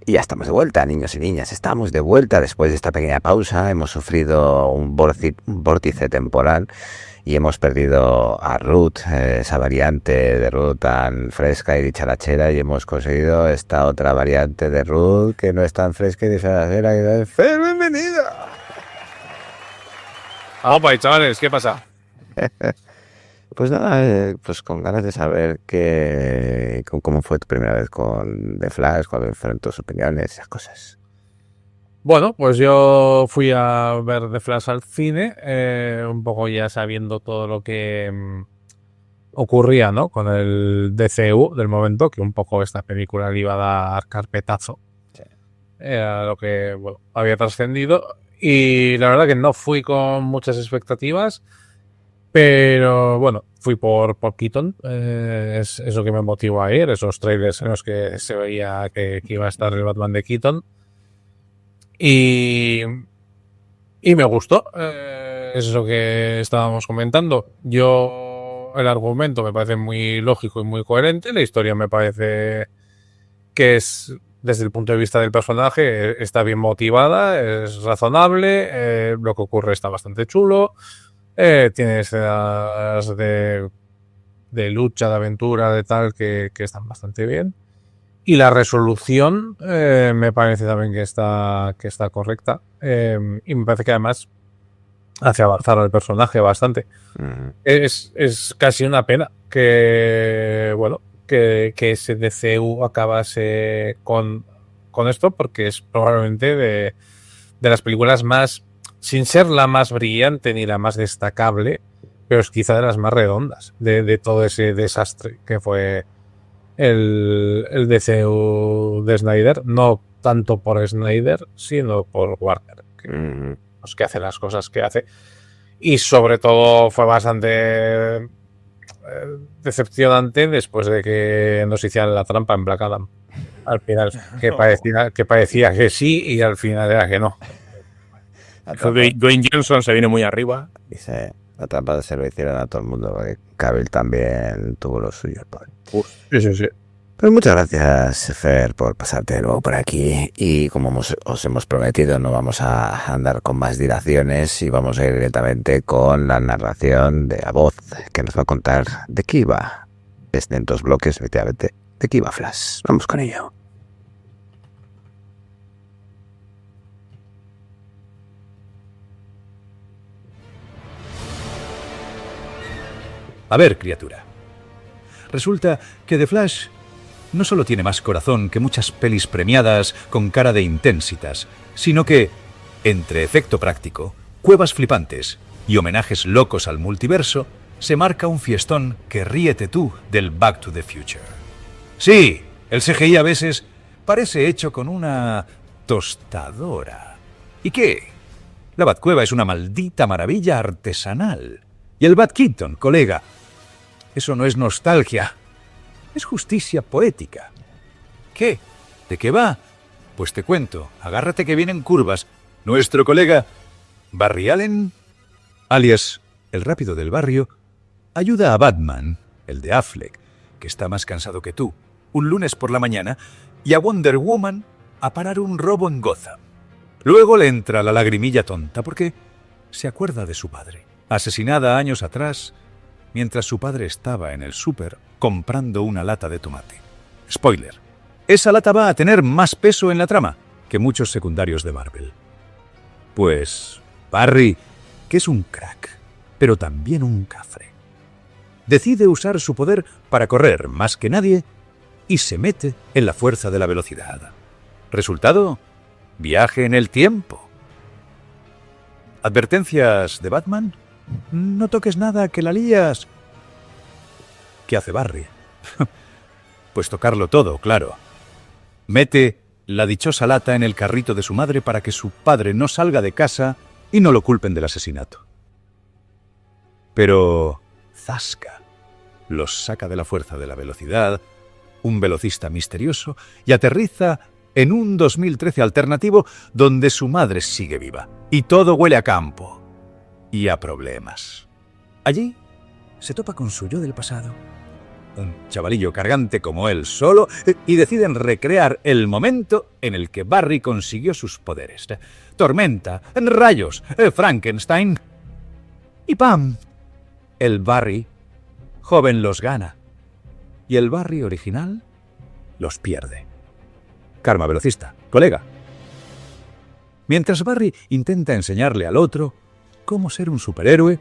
Y ya estamos de vuelta, niños y niñas. Estamos de vuelta después de esta pequeña pausa. Hemos sufrido un vórtice temporal y hemos perdido a Ruth, esa variante de Ruth tan fresca y dicharachera, y hemos conseguido esta otra variante de Ruth que no es tan fresca y dicharachera. ¡Bienvenida! Opa, chavales, ¿qué pasa? Pues nada, pues con ganas de saber cómo fue tu primera vez con The Flash, cuáles fueron tus opiniones, esas cosas. Bueno, pues yo fui a ver The Flash al cine, un poco ya sabiendo todo lo que ocurría, ¿no? Con el DCU del momento, que un poco esta película le iba a dar carpetazo. Sí. Era lo que, bueno, había trascendido. Y la verdad que no fui con muchas expectativas. Pero bueno, fui por Keaton, es lo que me motivó a ir, esos trailers en los que se veía que iba a estar el Batman de Keaton. Y me gustó, es lo que estábamos comentando. El argumento me parece muy lógico y muy coherente, la historia me parece que es, desde el punto de vista del personaje, está bien motivada, es razonable, lo que ocurre está bastante chulo. Tiene escenas de lucha, de aventura, de tal, que están bastante bien. Y la resolución me parece también que está correcta. Y me parece que además hace avanzar al personaje bastante. Es casi una pena que, bueno, que ese DCU acabase con esto, porque es probablemente de las películas más, sin ser la más brillante ni la más destacable, pero es quizá de las más redondas de todo ese desastre que fue el DCU de Snyder. No tanto por Snyder, sino por Warner, que hace las cosas que hace. Y sobre todo fue bastante decepcionante después de que nos hicieran la trampa en Black Adam. Al final, que parecía que sí y al final era que no. Dwayne Johnson se viene muy arriba. Dice, la trampa se lo hicieron a todo el mundo, porque Cavill también tuvo lo suyo. Sí. Pues muchas gracias, Fer, por pasarte de nuevo por aquí. Y como os hemos prometido, no vamos a andar con más dilaciones y vamos a ir directamente con la narración de la voz que nos va a contar de qué iba. Desde en 2 bloques, efectivamente, de qué iba Flash. Vamos con ello. A ver, criatura. Resulta que The Flash no solo tiene más corazón que muchas pelis premiadas con cara de intensitas, sino que, entre efecto práctico, cuevas flipantes y homenajes locos al multiverso, se marca un fiestón que ríete tú del Back to the Future. Sí, el CGI a veces parece hecho con una tostadora. ¿Y qué? La Batcueva es una maldita maravilla artesanal. Y el Bat Keaton, colega, eso no es nostalgia, es justicia poética. ¿Qué? ¿De qué va? Pues te cuento, agárrate que vienen curvas. Nuestro colega Barry Allen, alias el rápido del barrio, ayuda a Batman, el de Affleck, que está más cansado que tú, un lunes por la mañana, y a Wonder Woman a parar un robo en Gotham. Luego le entra la lagrimilla tonta porque se acuerda de su padre, asesinada años atrás, mientras su padre estaba en el súper comprando una lata de tomate. Spoiler, esa lata va a tener más peso en la trama que muchos secundarios de Marvel. Pues Barry, que es un crack, pero también un cafre, decide usar su poder para correr más que nadie y se mete en la fuerza de la velocidad. Resultado, viaje en el tiempo. ¿Advertencias de Batman? No toques nada, que la lías. ¿Qué hace Barry? Pues tocarlo todo, claro. Mete la dichosa lata en el carrito de su madre para que su padre no salga de casa y no lo culpen del asesinato. Pero zasca, los saca de la fuerza de la velocidad, un velocista misterioso, y aterriza en un 2013 alternativo donde su madre sigue viva y todo huele a campo y a problemas. Allí se topa con su yo del pasado un chavalillo cargante como él solo, y deciden recrear el momento en el que Barry consiguió sus poderes. Tormenta, rayos, Frankenstein. Y ¡pam! El Barry joven los gana. Y el Barry original los pierde. Karma velocista, colega. Mientras Barry intenta enseñarle al otro cómo ser un superhéroe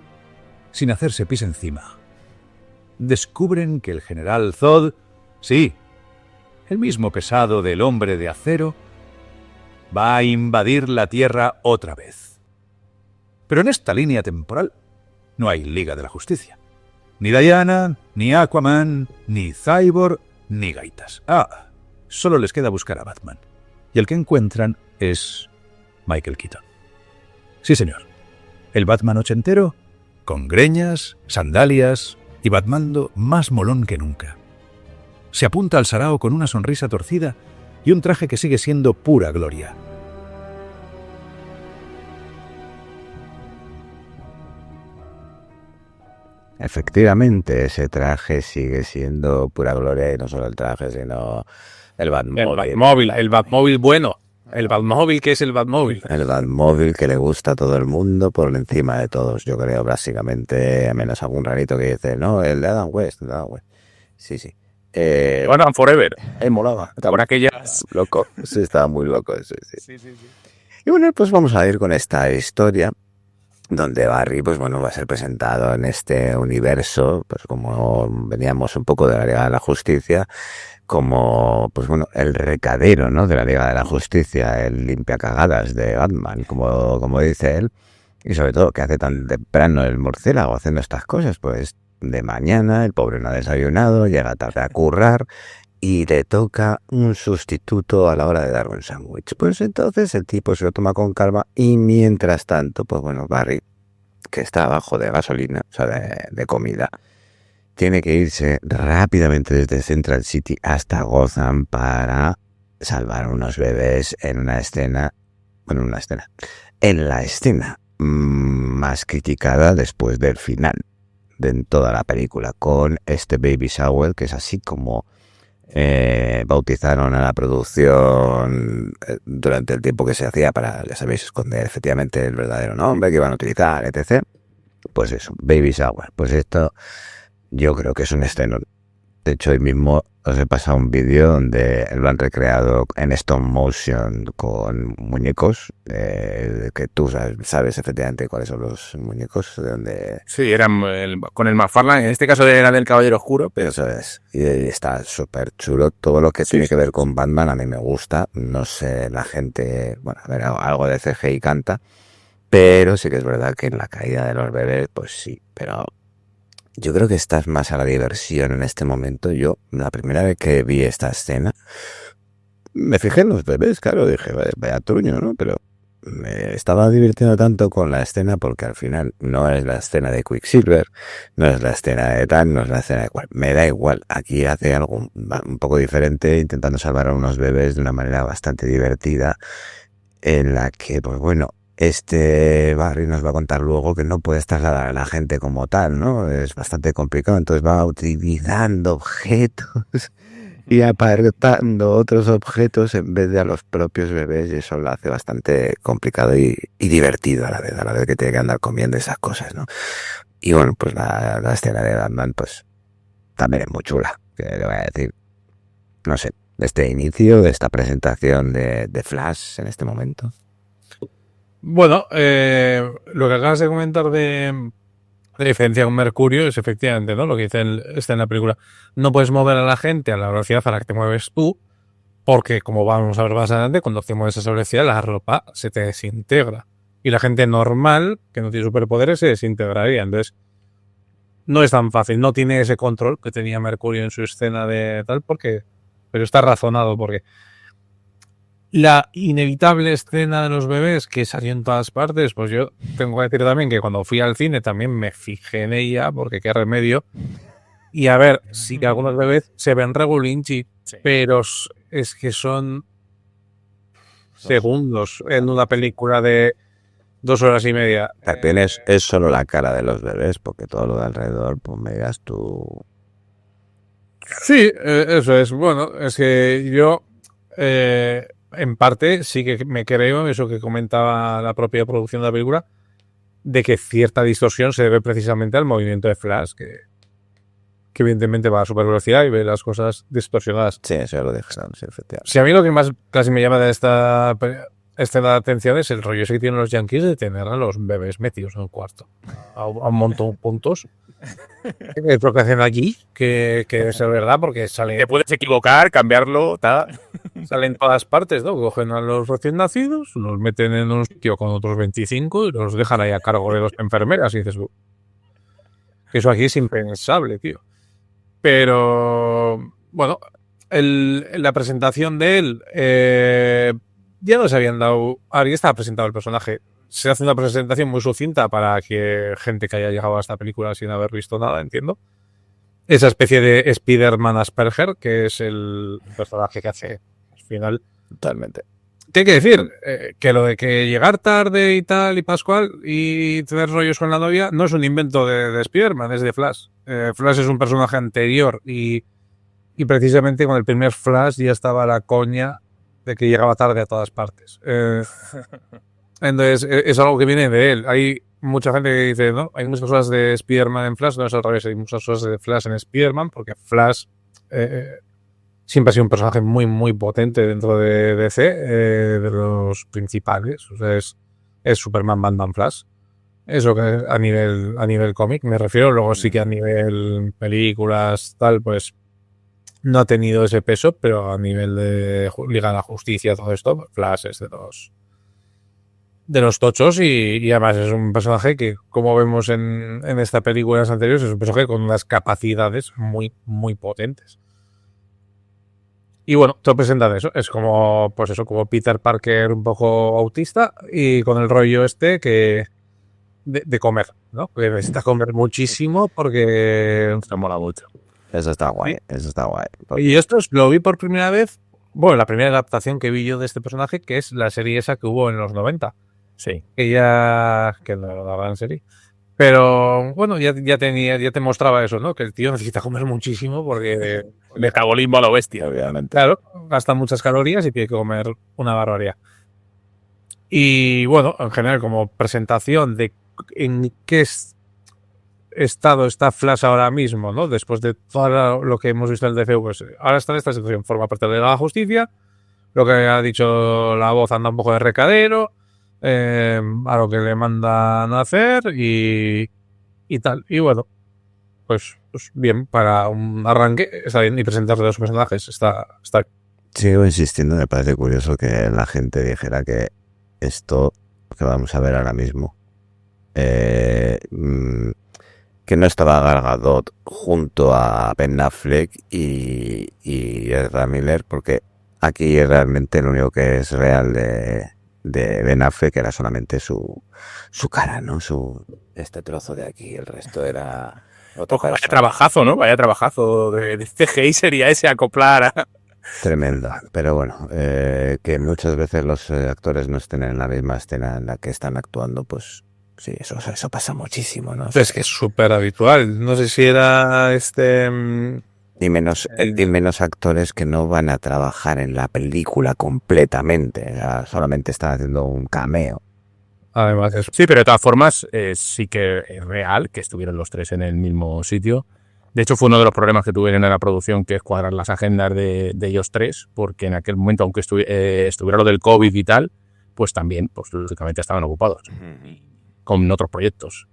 sin hacerse pis encima, descubren que el general Zod, sí, el mismo pesado del Hombre de Acero, va a invadir la Tierra otra vez. Pero en esta línea temporal no hay Liga de la Justicia. Ni Diana, ni Aquaman, ni Cyborg, ni gaitas. Solo les queda buscar a Batman. Y el que encuentran es Michael Keaton. Sí, señor. El Batman ochentero, con greñas, sandalias y Batmando más molón que nunca. Se apunta al sarao con una sonrisa torcida y un traje que sigue siendo pura gloria. Efectivamente, ese traje sigue siendo pura gloria, y no solo el traje, sino el Batmóvil. El Batmóvil bueno. El Batmóvil que es el Batmóvil. El Batmóvil que le gusta a todo el mundo por encima de todos, yo creo, básicamente, a menos algún rarito que dice, no, el de Adam West, Sí, sí. Bueno, Forever. Molaba. Por aquellas... Loco. Sí, estaba muy loco. Sí. Sí. Y bueno, pues vamos a ir con esta historia, donde Barry, pues bueno, va a ser presentado en este universo, pues como veníamos un poco de la Liga de la Justicia, como, pues bueno, el recadero, ¿no?, de la Liga de la Justicia, el limpiacagadas de Batman, como dice él, y sobre todo que hace tan temprano el murciélago haciendo estas cosas, pues de mañana el pobre no ha desayunado, llega tarde a currar y le toca un sustituto a la hora de dar un sándwich. Pues entonces el tipo se lo toma con calma y mientras tanto, pues bueno, Barry, que está abajo de gasolina, o sea, de comida, tiene que irse rápidamente desde Central City hasta Gotham para salvar a unos bebés en la escena más criticada después del final de toda la película, con este baby shower que es así como bautizaron a la producción durante el tiempo que se hacía para, ya sabéis, esconder efectivamente el verdadero nombre que iban a utilizar, etc. Pues eso, baby shower. Pues esto yo creo que es un estreno. De hecho, hoy mismo os he pasado un vídeo donde lo han recreado en stop motion con muñecos, que tú sabes efectivamente cuáles son los muñecos, de donde... Sí, eran con el McFarlane, en este caso era del Caballero Oscuro, pero... Eso es, y está súper chulo. Todo lo que tiene que ver con Batman a mí me gusta. No sé, la gente, bueno, a ver, algo de CGI canta, pero sí que es verdad que en la caída de los bebés, pues sí, pero... Yo creo que estás más a la diversión en este momento. Yo, la primera vez que vi esta escena, me fijé en los bebés, claro, dije, vaya truño, ¿no? Pero me estaba divirtiendo tanto con la escena porque al final no es la escena de Quicksilver, no es la escena de tal, no es la escena de cual. Me da igual, aquí hace algo un poco diferente, intentando salvar a unos bebés de una manera bastante divertida, en la que, pues bueno, este Barry nos va a contar luego que no puedes trasladar a la gente como tal, ¿no? Es bastante complicado, entonces va utilizando objetos y apartando otros objetos en vez de a los propios bebés, y eso lo hace bastante complicado y divertido a la vez que tiene que andar comiendo esas cosas, ¿no? Y bueno, pues la escena de Batman, pues también es muy chula, que le voy a decir. No sé, este inicio, de esta presentación de Flash en este momento. Bueno, lo que acabas de comentar de diferencia con Mercurio es efectivamente, ¿no?, lo que dice en la película. No puedes mover a la gente a la velocidad a la que te mueves tú, porque, como vamos a ver más adelante, cuando te mueves a esa velocidad, la ropa se te desintegra. Y la gente normal, que no tiene superpoderes, se desintegraría. Entonces, no es tan fácil. No tiene ese control que tenía Mercurio en su escena de tal, pero está razonado, porque la inevitable escena de los bebés que salió en todas partes, pues yo tengo que decir también que cuando fui al cine también me fijé en ella, porque qué remedio. Y a ver, sí que algunos bebés se ven regulinchi, sí, pero es que son segundos en una película de 2 horas y media. También es solo la cara de los bebés, porque todo lo de alrededor, pues me digas tú... Sí, eso es. Bueno, es que yo, en parte, sí que me creo eso que comentaba la propia producción de la película, de que cierta distorsión se debe precisamente al movimiento de Flash, que evidentemente va a super velocidad y ve las cosas distorsionadas. Sí, eso ya lo dijeron, sí, efectivamente. Si a mí lo que más casi me llama de esta la atención es el rollo ese que tienen los yankees de tener a los bebés metidos en el cuarto a un montón de puntos. Es lo que hacen allí, que debe ser verdad, porque Te puedes equivocar, cambiarlo, tal. salen en todas partes, ¿no? Cogen a los recién nacidos, los meten en un sitio con otros 25 y los dejan ahí a cargo de las enfermeras. Y dices, que eso aquí es impensable, tío. Pero, bueno, la presentación de él, ya nos habían dado. Ahora ya estaba presentado el personaje. Se hace una presentación muy sucinta para que gente que haya llegado a esta película sin haber visto nada, entiendo. Esa especie de Spider-Man Asperger, que es el personaje que hace al final. Totalmente. ¿Qué hay que decir? Que lo de que llegar tarde y tal, y Pascual, y tener rollos con la novia, no es un invento de Spider-Man, es de Flash. Flash es un personaje anterior y precisamente con el primer Flash ya estaba la coña de que llegaba tarde a todas partes. Entonces, es algo que viene de él. Hay mucha gente que dice, ¿no? Hay muchas cosas de Spider-Man en Flash, no es al revés, hay muchas cosas de Flash en Spider-Man, porque Flash siempre ha sido un personaje muy, muy potente dentro de DC, de los principales. O sea, es Superman, Batman, Flash. Eso que a nivel cómic me refiero. Luego sí que a nivel películas, tal, pues no ha tenido ese peso, pero a nivel de Liga de la Justicia, todo esto, Flash es de los tochos y además es un personaje que, como vemos en esta película y en las anteriores, es un personaje con unas capacidades muy, muy potentes. Y bueno, te presentan eso. Es como, pues eso, como Peter Parker un poco autista y con el rollo este que de comer, ¿no? Que necesita comer muchísimo porque Se mola mucho. Eso está guay, Sí. eso está guay. Y esto lo vi por primera vez, bueno, la primera adaptación que vi yo de este personaje, que es la serie esa que hubo en los 90. Sí. Que no era una gran serie. Pero bueno, ya te mostraba eso, ¿no? Que el tío necesita comer muchísimo porque, Metabolismo a lo bestia. Obviamente. claro, gasta muchas calorías y tiene que comer una barbaridad. Y bueno, en general, como presentación de en qué estado está Flash ahora mismo, ¿no? Después de todo lo que hemos visto en el DCU, pues ahora está en esta situación, forma parte de la justicia. Lo que ha dicho la voz anda un poco de recadero, a lo que le mandan a hacer y tal. Y bueno, pues bien, para un arranque está bien, y presentar de los personajes está Sigo insistiendo, me parece curioso que la gente dijera que esto que vamos a ver ahora mismo, que no estaba Gal Gadot junto a Ben Affleck y Ezra Miller, porque aquí realmente lo único que es real de Ben Affleck era solamente su cara, ¿no? Este trozo de aquí, el resto era otra Ojo, vaya persona. trabajazo, ¿no? Vaya trabajazo de CGI sería ese acoplar a... Tremenda, pero bueno, que muchas veces los actores no estén en la misma escena en la que están actuando, pues sí, eso pasa muchísimo, ¿no? Es que es súper habitual. No sé si era Y menos actores que no van a trabajar en la película completamente, o sea, solamente están haciendo un cameo. además es Sí, pero de todas formas sí que es real que estuvieron los tres en el mismo sitio. De hecho, fue uno de los problemas que tuvieron en la producción, que es cuadrar las agendas de ellos tres, porque en aquel momento, aunque estuviera lo del COVID y tal, pues también, pues lógicamente estaban ocupados con otros proyectos.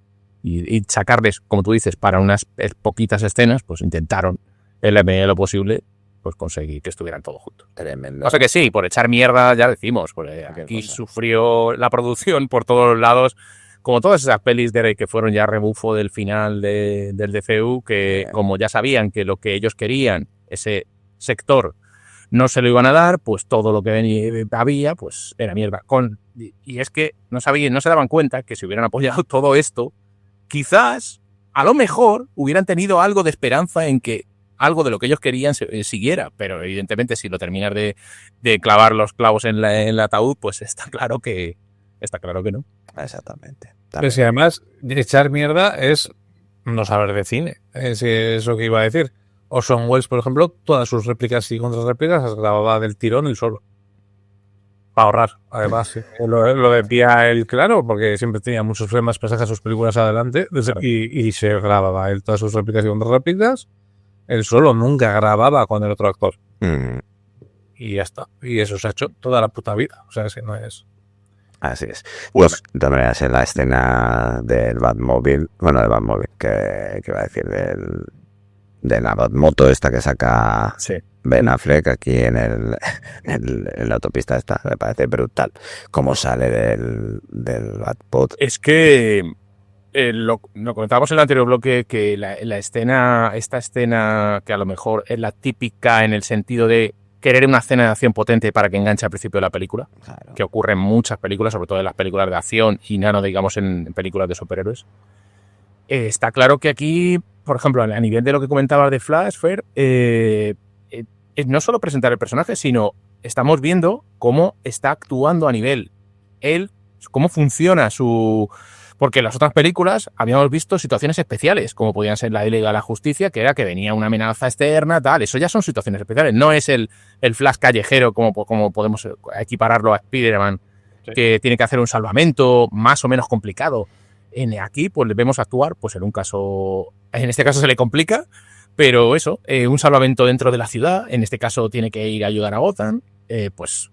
Y sacarles, como tú dices, para unas poquitas escenas, pues intentaron en la medida de lo posible, pues conseguir que estuvieran todos juntos. Tremendo. O sea que sí, por echar mierda ya decimos, pues aquí cosa. sufrió la producción por todos los lados, como todas esas pelis que fueron ya rebufo del final del DCU, que como ya sabían que lo que ellos querían, ese sector, no se lo iban a dar, pues todo lo que había, pues era mierda. Y es que no se daban cuenta que si hubieran apoyado todo esto, quizás, a lo mejor, hubieran tenido algo de esperanza en que algo de lo que ellos querían siguiera, pero evidentemente si lo terminas de clavar los clavos en el ataúd, pues está claro que no. Exactamente. Pues y además, echar mierda es no saber de cine. Es lo que iba a decir. Orson Welles, por ejemplo, todas sus réplicas y contrarréplicas las grababa del tirón él solo. Para ahorrar, además. Sí. Lo decía él claro, porque siempre tenía muchos problemas para sacar sus películas adelante y se grababa él todas sus réplicas y contrarréplicas. Él solo nunca grababa con el otro actor. Y ya está. Y eso se ha hecho toda la puta vida. O sea, que no es... Así es. Pues, de todas maneras, en la escena del Batmóvil, del Batmóvil, que va a decir de la Batmoto esta que saca Ben Affleck aquí en la autopista esta, me parece brutal. Cómo sale del Batbot. Es que lo comentábamos en el anterior bloque, que esta escena que a lo mejor es la típica en el sentido de querer una escena de acción potente para que enganche al principio de la película, claro, que ocurre en muchas películas, sobre todo en las películas de acción y no digamos en películas de superhéroes. Está claro que aquí, por ejemplo, a nivel de lo que comentabas de Flash, Fer, no solo presentar el personaje, sino estamos viendo cómo está actuando a nivel él, cómo funciona su... Porque en las otras películas habíamos visto situaciones especiales, como podían ser la de Liga de la Justicia, que era que venía una amenaza externa, tal. Eso ya son situaciones especiales. No es el Flash callejero como podemos equipararlo a Spider-Man, sí, que tiene que hacer un salvamento más o menos complicado. Aquí pues le vemos actuar, pues en este caso se le complica, pero eso, un salvamento dentro de la ciudad, en este caso tiene que ir a ayudar a Gotham, pues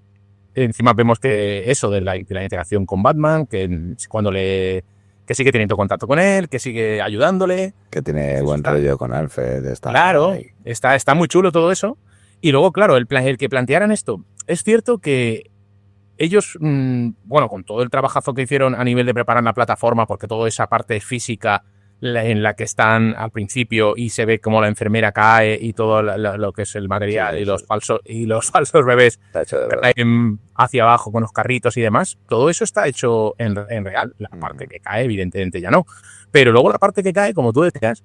encima vemos que eso de la interacción con Batman, que cuando que sigue teniendo contacto con él, que sigue ayudándole. Que tiene buen rollo con Alfred. Claro, está muy chulo todo eso. Y luego, claro, el que plantearan esto, es cierto que ellos, con todo el trabajazo que hicieron a nivel de preparar la plataforma, porque toda esa parte física en la que están al principio y se ve como la enfermera cae y todo lo que es el material, sí, y los falsos bebés caen hacia abajo con los carritos y demás, todo eso está hecho en real. La parte que cae, evidentemente, ya no. Pero luego la parte que cae, como tú decías,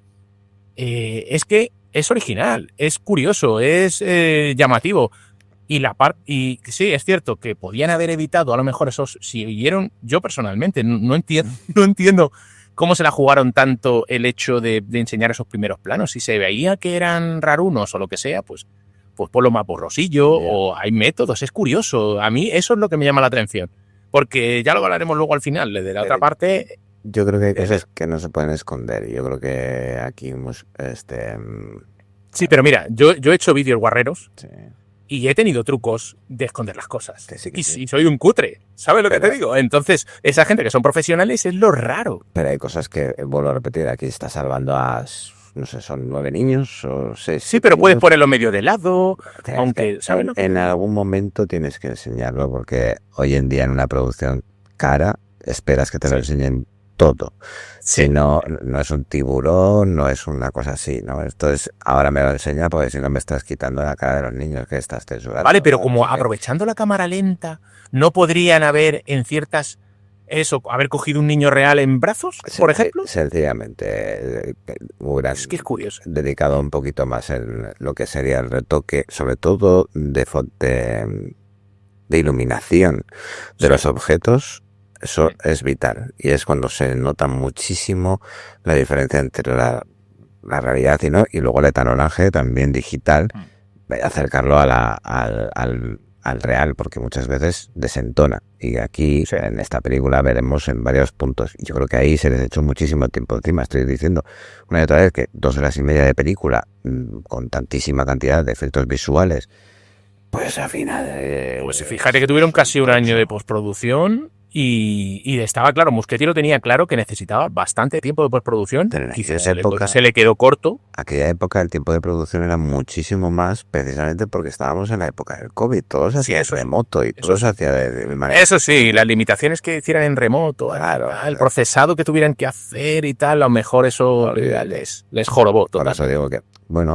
es que es original, es curioso, es llamativo. Y sí, es cierto que podían haber evitado a lo mejor esos... Yo personalmente no entiendo cómo se la jugaron tanto el hecho de enseñar esos primeros planos. Si se veía que eran rarunos o lo que sea, pues ponlo más borrosillo, o hay métodos. Es curioso. A mí eso es lo que me llama la atención. Porque ya lo hablaremos luego al final. De la otra parte... Yo creo que hay cosas que no se pueden esconder. Yo creo que aquí hemos... Sí, pero mira, yo he hecho vídeos guarreros. Sí. Y he tenido trucos de esconder las cosas. Sí. Y soy un cutre. ¿Sabes lo que te digo? Entonces, esa gente que son profesionales es lo raro. Pero hay cosas que, vuelvo a repetir, aquí está salvando a... No sé, son 9 niños o 6. Sí, pero puedes ponerlo medio de lado, aunque... ¿sabes? En algún momento tienes que enseñarlo, porque hoy en día en una producción cara esperas que te lo enseñen todo. Sí. Si no es un tiburón, no es una cosa así, ¿no? Entonces, ahora me lo enseña porque si no me estás quitando la cara de los niños que estás censurando. Vale, pero como aprovechando la cámara lenta, ¿no podrían haber en ciertas... haber cogido un niño real en brazos, por ejemplo? Sencillamente, es que es curioso. Dedicado un poquito más en lo que sería el retoque, sobre todo de iluminación de los objetos. Eso es vital y es cuando se nota muchísimo la diferencia entre la realidad y luego el etalonage también digital, acercarlo al real, porque muchas veces desentona. Y aquí en esta película veremos en varios puntos. Yo creo que ahí se les echó muchísimo tiempo encima. Estoy diciendo una y otra vez que 2 horas y media de película con tantísima cantidad de efectos visuales, pues al final... pues fíjate que tuvieron casi un año de postproducción. Y estaba claro, Muschietti lo tenía claro que necesitaba bastante tiempo de postproducción. Quizás se le quedó corto. Aquella época el tiempo de producción era muchísimo más, precisamente porque estábamos en la época del COVID. Todo se hacía remoto y todo se hacía de manera... Eso sí, las limitaciones que hicieran en remoto, claro, el procesado que tuvieran que hacer y tal, a lo mejor eso les jorobó. Por eso digo que,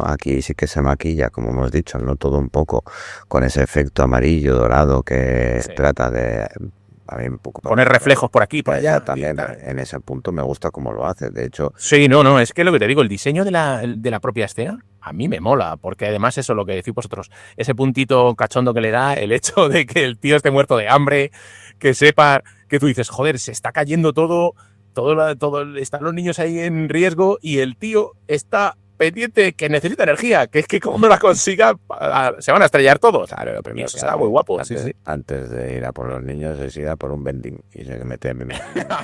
aquí sí que se maquilla, como hemos dicho, no todo un poco con ese efecto amarillo, dorado que trata de... poner reflejos por aquí, por allá. También en ese punto me gusta cómo lo hace, de hecho. Sí, no, es que lo que te digo, el diseño de la propia escena a mí me mola, porque además eso, lo que decís vosotros, ese puntito cachondo que le da, el hecho de que el tío esté muerto de hambre, que sepa, que tú dices, joder, se está cayendo todo están los niños ahí en riesgo y el tío está pendiente que necesita energía, que es que como no la consiga, se van a estrellar todos. Claro, lo Y primero eso que será hace muy guapo. Sí, antes, sí. antes de ir a por los niños es ir a por un vending y se mete en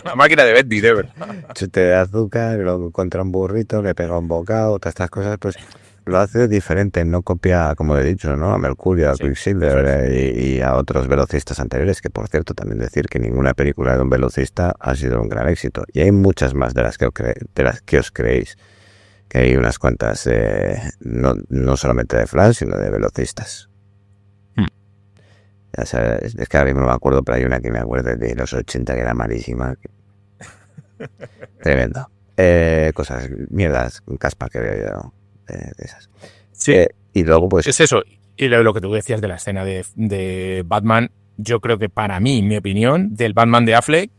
La máquina de Bendy, de verdad. chute de azúcar, luego encuentra un burrito, le pega un bocado, todas estas cosas, pues lo hace diferente, no copia, como he dicho, ¿no? A Mercurio, a Sí, Quicksilver eso y a otros velocistas anteriores, que por cierto también decir que ninguna película de un velocista ha sido un gran éxito. Y hay muchas más de las que os creéis, que hay unas cuantas, no solamente de Flash, sino de velocistas. Ya sabes, es que ahora mismo no me acuerdo, pero hay una que me acuerdo de los 80 que era malísima. Tremendo. Cosas, mierdas, caspa que veo yo de esas. Sí. Y luego, pues, Es eso. Y lo que tú decías de la escena de Batman, yo creo que para mí, en mi opinión, del Batman de Affleck,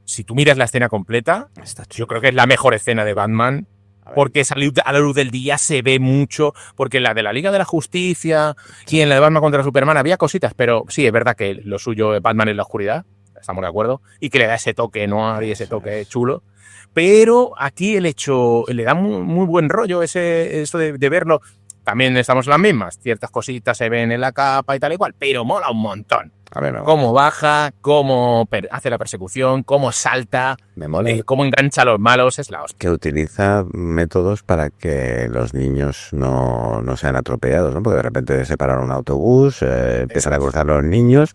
si tú miras la escena completa, yo creo que es la mejor escena de Batman, porque a la luz del día se ve mucho, porque en la de la Liga de la Justicia y en la de Batman contra Superman había cositas, pero sí, es verdad que lo suyo es Batman en la oscuridad, estamos de acuerdo, y que le da ese toque noir y ese toque chulo. Pero aquí el hecho le da muy buen rollo eso de verlo. También estamos en las mismas. Ciertas cositas se ven en la capa y tal y cual, pero mola un montón. a ver, no, Cómo baja, cómo hace la persecución, cómo salta, me mola cómo engancha a los malos, es la hostia. que utiliza métodos para que los niños no sean atropellados, ¿no? Porque de repente se paran un autobús, empiezan a cruzar los niños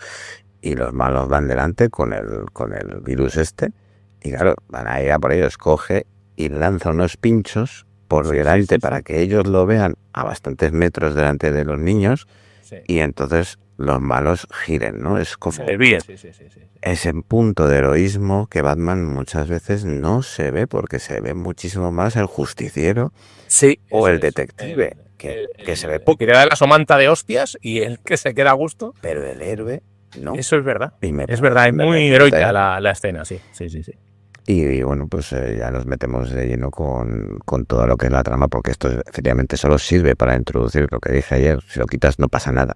y los malos van delante con el virus este. Y claro, van a ir a por ellos, coge y lanza unos pinchos por delante para que ellos lo vean a bastantes metros delante de los niños Sí. y entonces los malos giren, ¿no? Es como Bien. ese punto de heroísmo que Batman muchas veces no se ve porque se ve muchísimo más el justiciero Sí. o el eso es. detective, que se ve poco. Que le da la somanta de hostias y el que se queda a gusto. pero el héroe no. Eso es verdad. Y me Es verdad, es me muy resulta- heroica la escena, sí. Sí. Y bueno, pues ya nos metemos de lleno con todo lo que es la trama, porque esto efectivamente solo sirve para introducir lo que dije ayer. Si lo quitas no pasa nada,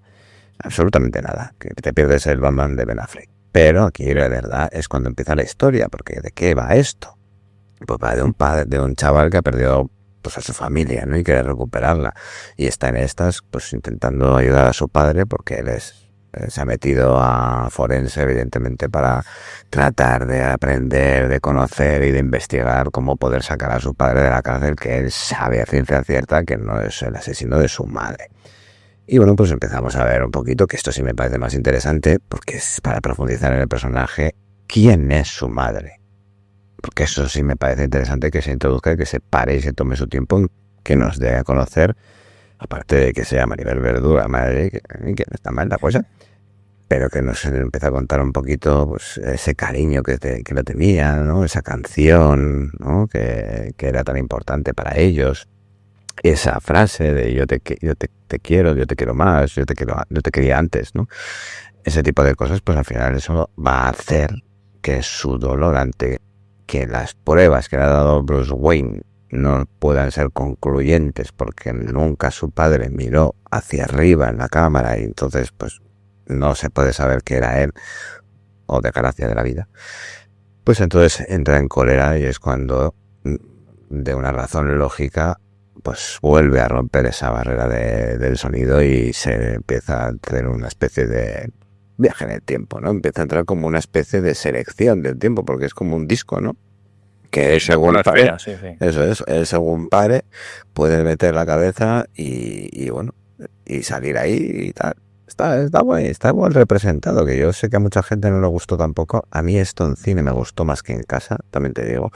absolutamente nada, que te pierdes el Batman de Ben Affleck. Pero aquí de verdad es cuando empieza la historia, porque ¿de qué va esto? Pues va de un chaval que ha perdido pues a su familia, ¿no? Y quiere recuperarla. Y está en estas, pues intentando ayudar a su padre, porque él se ha metido a forense, evidentemente, para tratar de aprender, de conocer y de investigar cómo poder sacar a su padre de la cárcel, que él sabe a ciencia cierta que no es el asesino de su madre. Y bueno, pues empezamos a ver un poquito, que esto sí me parece más interesante, porque es para profundizar en el personaje, quién es su madre. Porque eso sí me parece interesante que se introduzca y que se pare y se tome su tiempo en que nos dé a conocer, aparte de que sea Maribel Verdú, la madre, que no está mal la cosa, pero que nos empieza a contar un poquito pues ese cariño que lo tenía, ¿no? Esa canción, ¿no? que era tan importante para ellos. Esa frase de yo te quiero más, yo te quería antes, ¿no? Ese tipo de cosas, pues al final eso va a hacer que su dolor ante que las pruebas que le ha dado Bruce Wayne no puedan ser concluyentes porque nunca su padre miró hacia arriba en la cámara y entonces pues no se puede saber que era él, o desgracia de la vida, pues entonces entra en cólera y es cuando de una razón lógica pues vuelve a romper esa barrera del sonido y se empieza a hacer una especie de viaje en el tiempo, ¿no? Empieza a entrar como una especie de selección del tiempo, porque es como un disco, ¿no? Que según pare, eso es, él según pare, puede meter la cabeza y bueno, y salir ahí y tal. Está guay, está buen representado, que yo sé que a mucha gente no le gustó tampoco. A mí esto en cine me gustó más que en casa, también te digo,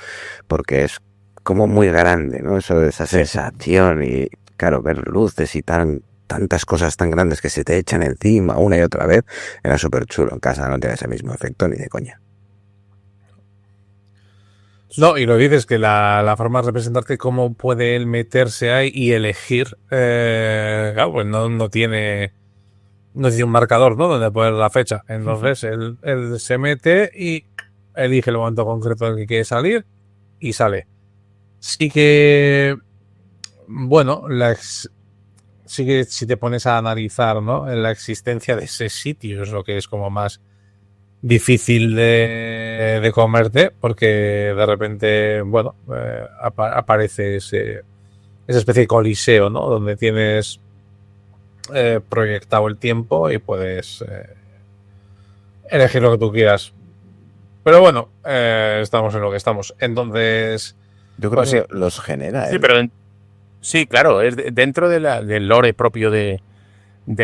porque es como muy grande, ¿no? Eso, esa sensación y, claro, ver luces y tantas cosas tan grandes que se te echan encima una y otra vez, era súper chulo. En casa no tiene ese mismo efecto ni de coña. No, y lo dices que la forma de representarte cómo puede él meterse ahí y elegir, claro, pues no tiene un marcador, ¿no? Donde poner la fecha. Entonces él se mete y elige el momento concreto en el que quiere salir y sale. Sí que, bueno, sí que si te pones a analizar, ¿no? La existencia de ese sitio es lo que es como más difícil de comerte, porque de repente, bueno, aparece esa especie de coliseo, ¿no? Donde tienes proyectado el tiempo y puedes elegir lo que tú quieras. Pero bueno, estamos en lo que estamos. Entonces, Yo creo pues que los genera. Sí, él. pero sí, claro, es dentro del lore propio de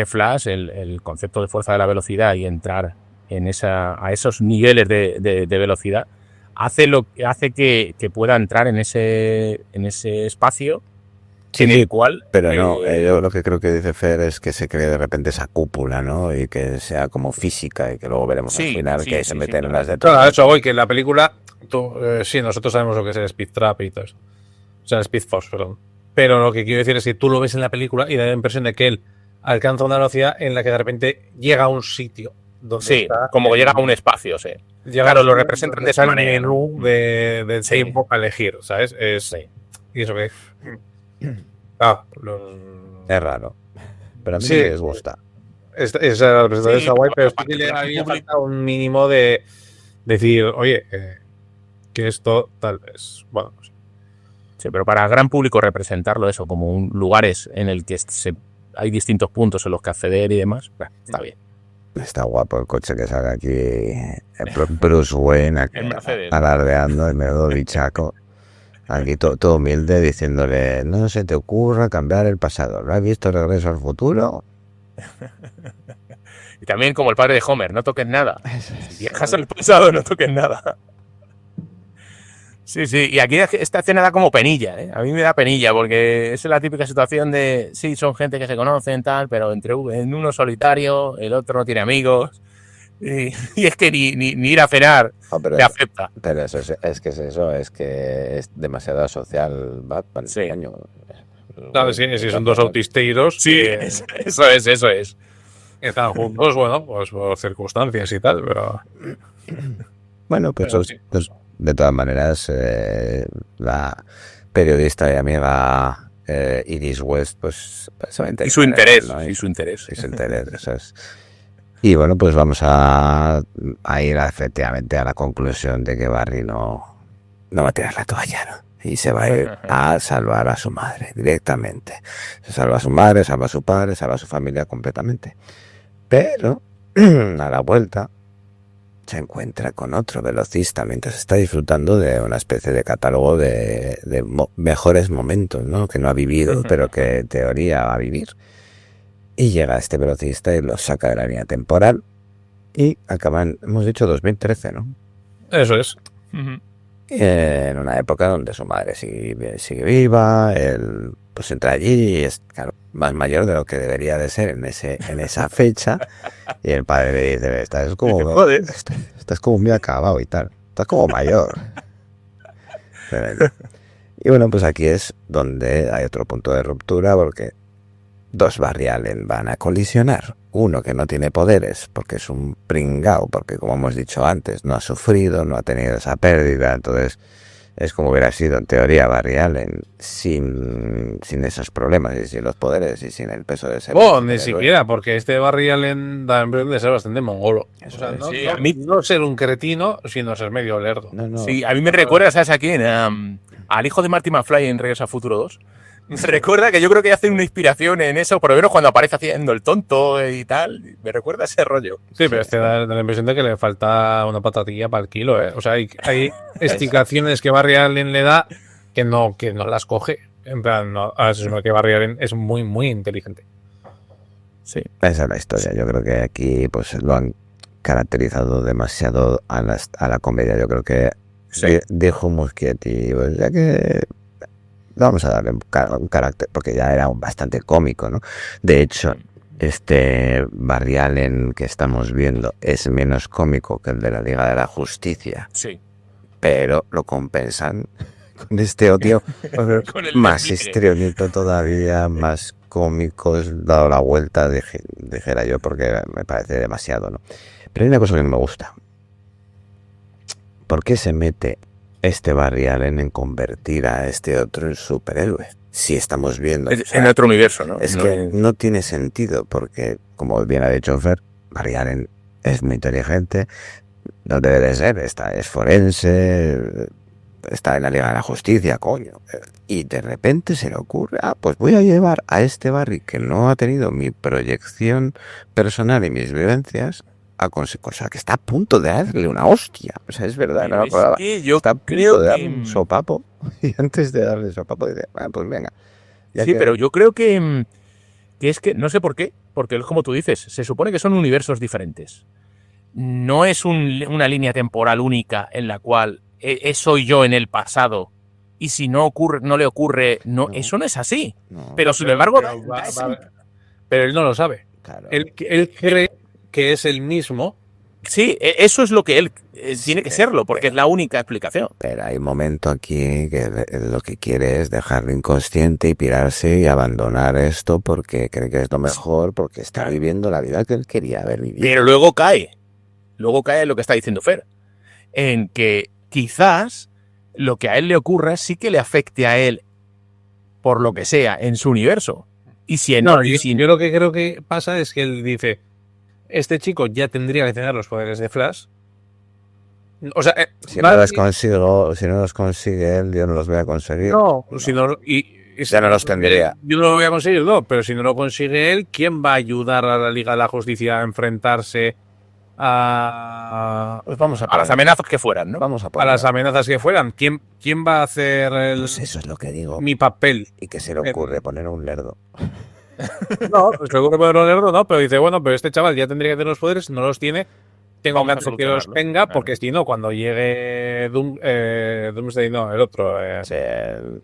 Flash, el concepto de fuerza de la velocidad y entrar a esos niveles de velocidad hace que pueda entrar en ese espacio en el cual. Pero no, yo lo que creo que dice Fer es que se cree de repente esa cúpula, ¿no? Y que sea como física y que luego veremos al Sí, final sí, que sí, se sí, meten en claro. las de claro, a eso voy, que en la película, sí, nosotros sabemos lo que es el Speed Trap y todo eso. O sea, el Speed Force, perdón. Pero lo que quiero decir es que tú lo ves en la película y da la impresión de que él alcanza una velocidad en la que de repente llega a un sitio. Donde Sí, está, como que llega a un espacio, sí. llega claro, a un lo sitio representan donde de esa está el manera, ¿no? menú de Sí. tiempo a elegir, ¿sabes? Y eso que... Es raro. Pero a mí Sí. no me disgusta. Esa representación Sí, está guay, pero sí aparte que le del había público. faltado un mínimo de decir, oye, que esto tal vez... Bueno, no sé. Sí, pero para el gran público representarlo eso como lugares en el que hay distintos puntos en los que acceder y demás, está bien. Está guapo el coche que sale aquí. Bruce Wayne aquí, El Mercedes. alardeando, el menudo bichaco. Aquí todo humilde diciéndole, no se te ocurra cambiar el pasado. ¿No has visto Regreso al Futuro? Y también como el padre de Homer, no toques nada. Si viajas al pasado, no toques nada. Sí, sí, y aquí esta escena da como penilla, ¿eh? A mí me da penilla porque es la típica situación de, sí, son gente que se conocen, tal, pero en uno solitario, el otro no tiene amigos, y es que ni ir a cenar Oh, pero te acepta. pero eso es que es demasiado asocial Batman Sí. este año. Claro, sí, si son dos autisteiros Sí, que eso es. están juntos, bueno, pues por circunstancias y tal, pero... Bueno, pues, Pero sí. pues, de todas maneras, la periodista y amiga Iris West, pues precisamente Y su interés, ¿no? y su interés. Y su interés, eso es. Y bueno, pues vamos a ir efectivamente a la conclusión de que Barry no va a tirar la toalla, ¿no? Y se va a ir a salvar a su madre directamente. Se salva a su madre, salva a su padre, salva a su familia completamente. Pero a la vuelta se encuentra con otro velocista mientras está disfrutando de una especie de catálogo de mejores momentos, ¿no? Que no ha vivido, pero que en teoría va a vivir. Y llega este velocista y lo saca de la línea temporal y acaban, hemos dicho 2013, ¿no? Eso es. En una época donde su madre sigue viva, él pues entra allí y es, claro, más mayor de lo que debería de ser en esa fecha, y el padre le dice, estás como muy acabado y tal, estás como mayor. Y bueno, pues aquí es donde hay otro punto de ruptura, porque dos Barry Allen van a colisionar. Uno que no tiene poderes porque es un pringao, porque como hemos dicho antes, no ha sufrido, no ha tenido esa pérdida, entonces es como hubiera sido en teoría Barry Allen sin esos problemas y sin los poderes y sin el peso de ser. Bueno, ni siquiera, porque este Barry Allen da la impresión de ser bastante mongolo. O sea, no, Sí, no- a mí- no ser un cretino, sino ser medio lerdo. No. Sí, a mí me recuerda, ¿sabes a quién? Al hijo de Marty McFly en Regreso al Futuro 2. Me recuerda que yo creo que hace una inspiración en eso, por lo menos cuando aparece haciendo el tonto y tal. Me recuerda ese rollo. Sí, pero este da la impresión de que le falta una patatilla para el kilo, ¿eh? O sea, hay explicaciones que Barry Allen le da que no las coge. En plan, no, se supone que Barry Allen es muy, muy inteligente. Sí. Esa es la historia. Yo creo que aquí pues lo han caracterizado demasiado a la comedia. Yo creo que Sí. dijo Muschietti, pues ya que vamos a darle un carácter, porque ya era bastante cómico, ¿no? De hecho, este Barry Allen que estamos viendo es menos cómico que el de la Liga de la Justicia, Sí. pero lo compensan con este odio Con el más tigre. histriónico todavía, más cómicos, dado la vuelta, dijera yo, porque me parece demasiado, ¿no? Pero hay una cosa que no me gusta. ¿Por qué se mete este Barry Allen en convertir a este otro en superhéroe? Si estamos viendo... o sea, En otro universo, ¿no? es No que no tiene sentido, porque, como bien ha dicho Fer, Barry Allen es muy inteligente, no debe de ser, es forense, está en la Liga de la Justicia, coño. Y de repente se le ocurre, pues voy a llevar a este Barry que no ha tenido mi proyección personal y mis vivencias cosa que está a punto de darle una hostia. O sea, es verdad, Pero no, es que yo está a punto creo de darle que- un sopapo y antes de darle sopapo dice, pues venga. ya Sí, que- pero yo creo que es que, no sé por qué, porque es como tú dices, se supone que son universos diferentes. No es una línea temporal única en la cual soy yo en el pasado y si no ocurre, no le ocurre, no, No. eso no es así. no, Pero sin embargo, Pero él no lo sabe. claro. Él cree que es el mismo. sí, eso es lo que él tiene que serlo, porque es la única explicación. Pero hay un momento aquí que lo que quiere es dejarlo inconsciente y pirarse y abandonar esto porque cree que es lo mejor, porque está viviendo la vida que él quería haber vivido. Pero luego cae en lo que está diciendo Fer, en que quizás lo que a él le ocurra sí que le afecte a él por lo que sea en su universo. Y si No, y yo, si- yo lo que creo que pasa es que él dice, este chico ya tendría que tener los poderes de Flash. O sea, Si no los consigue él, yo no los voy a conseguir. no, si no, y Ya no los tendría. Yo no lo voy a conseguir, no, pero si no lo consigue él, ¿quién va a ayudar a la Liga de la Justicia a enfrentarse a Pues vamos a las amenazas que fueran, ¿no? Vamos a las amenazas que fueran? ¿Quién va a hacer Pues eso es lo que digo. mi papel? ¿Y qué se le ocurre? Poner un lerdo. No, pues luego que ponerlo negro, no, pero dice, bueno, pero este chaval ya tendría que tener los poderes, no los tiene. Tengo Vamos a que hacer que los solucionarlo, tenga, claro. porque si no, cuando llegue Doomsday, no, el otro, Sí, el-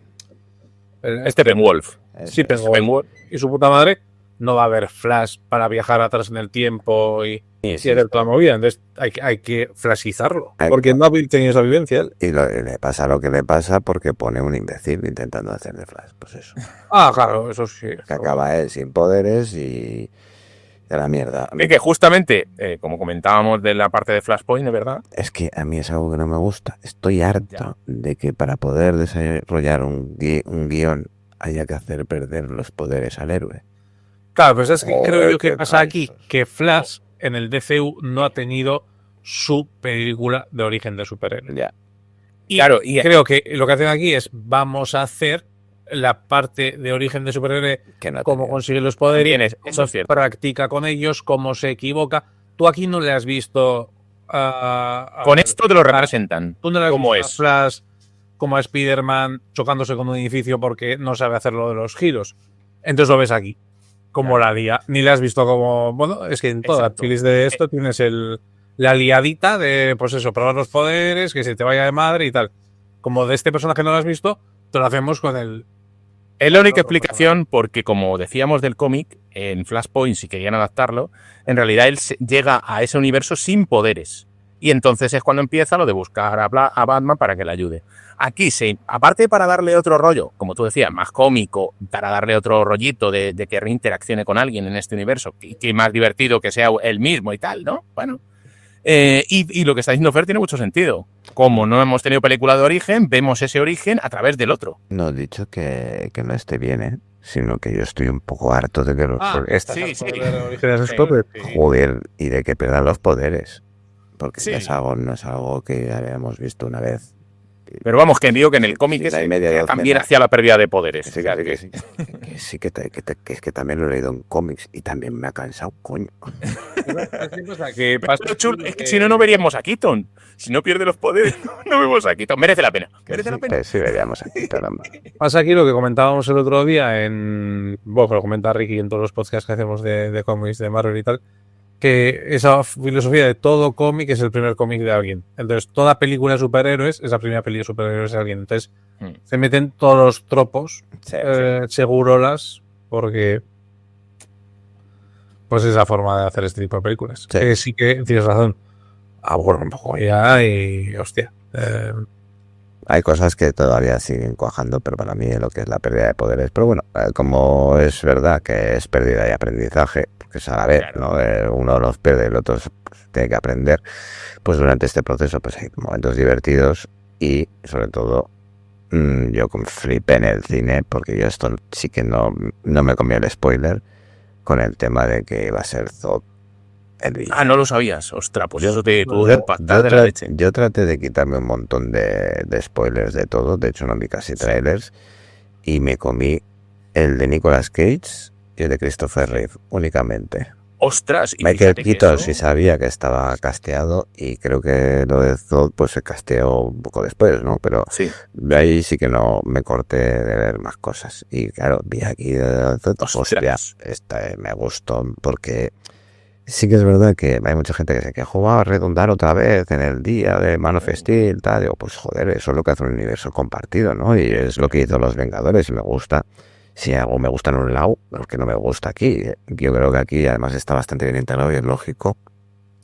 Steppenwolf. sí, Steppenwolf y su puta madre, no va a haber Flash para viajar atrás en el tiempo y hacer toda la movida. Entonces hay que flashizarlo, porque no ha tenido esa vivencia él. Y le pasa lo que le pasa porque pone un imbécil intentando hacer de Flash. Pues eso. Ah, claro, eso sí. Que acaba él sin poderes y de la mierda. Y que justamente, como comentábamos de la parte de Flashpoint, de verdad, Es que a mí es algo que no me gusta. Estoy harto Ya. de que para poder desarrollar un guión haya que hacer perder los poderes al héroe. Claro, pues es que Joder, creo yo que qué pasa aquí, traisos. que Flash en el DCU no ha tenido su película de origen de superhéroe. Ya. Y claro, y creo que lo que hacen aquí es vamos a hacer la parte de origen de superhéroe, Que no ha cómo tenido. consigue los poderes, Tienes, eso cómo es cierto. practica con ellos, cómo se equivoca. Tú aquí no le has visto con esto te lo representan. tú no le has ¿cómo visto es? a Flash como a Spider-Man chocándose con un edificio porque no sabe hacer lo de los giros. Entonces lo ves aquí, como la lía. Ni le has visto como... Bueno, es que en todas las Exacto. pelis de esto tienes la liadita de, pues eso, probar los poderes, que se te vaya de madre y tal. Como de este personaje no lo has visto, te lo hacemos con el... Es la única explicación porque, como decíamos del cómic, en Flashpoint, si querían adaptarlo, en realidad él llega a ese universo sin poderes. Y entonces es cuando empieza lo de buscar a Batman para que le ayude. Aquí, aparte para darle otro rollo, como tú decías, más cómico, para darle otro rollito de que reinteraccione con alguien en este universo, que más divertido que sea él mismo y tal, ¿no? Bueno. Y lo que está diciendo Fer tiene mucho sentido. Como no hemos tenido película de origen, vemos ese origen a través del otro. No he dicho que no esté bien, ¿eh? Sino que yo estoy un poco harto de que los sí, sí. joder, y de que pierdan los poderes. Porque Sí. no es algo que ya habíamos visto una vez. Pero vamos, que digo que en el cómic Sí, la media es docena. también hacia la pérdida de poderes. Sí, que sí. Que sí, que es que también lo he leído en cómics y también me ha cansado, coño. que pasa Pero chulo, es que si no, no veríamos a Keaton. Si no pierde los poderes, no vemos a Keaton. Merece la pena. Merece la pena. Sí, veríamos aquí, caramba. Pasa aquí lo que comentábamos el otro día en... Bueno, que lo comenta Ricky en todos los podcasts que hacemos de cómics de Marvel y tal, que esa filosofía de todo cómic es el primer cómic de alguien. Entonces, toda película de superhéroes es la primera película de superhéroes de alguien. Entonces, se meten todos los tropos, Sí, segurolas, porque... Pues es la forma de hacer este tipo de películas. Sí. Que sí que tienes razón. Aburro un poco ya y... Hostia. Hay cosas que todavía siguen cuajando, pero para mí lo que es la pérdida de poderes. Pero bueno, como es verdad que es pérdida de aprendizaje, porque es a la vez, Claro. ¿no? Uno los pierde, el otro pues, tiene que aprender. Pues durante este proceso pues hay momentos divertidos y sobre todo yo flipé en el cine porque yo esto sí que no me comí el spoiler con el tema de que iba a ser Zod el villano. Ah, no lo sabías. Ostras, pues eso te tuvo que Yo, impactar yo de la tra- leche. yo traté de quitarme un montón de spoilers de todo, de hecho no vi casi trailers, y me comí el de Nicolas Cage y el de Christopher Reeve únicamente. Ostras, y Michael fíjate que Keaton eso... sí sabía que estaba casteado y creo que lo de Zod pues se casteó un poco después, ¿no? Pero Sí. de ahí sí que no me corté de ver más cosas. Y claro, vi aquí de Zod, hostia, esta me gustó porque sí que es verdad que hay mucha gente que se quejó, va a redundar otra vez en el día de Man of Steel, tal. Digo, pues joder, eso es lo que hace un universo compartido, ¿no? Y es lo que hizo Los Vengadores y me gusta. Si algo me gusta en un lado, lo que no me gusta aquí. Yo creo que aquí además está bastante bien integrado y es lógico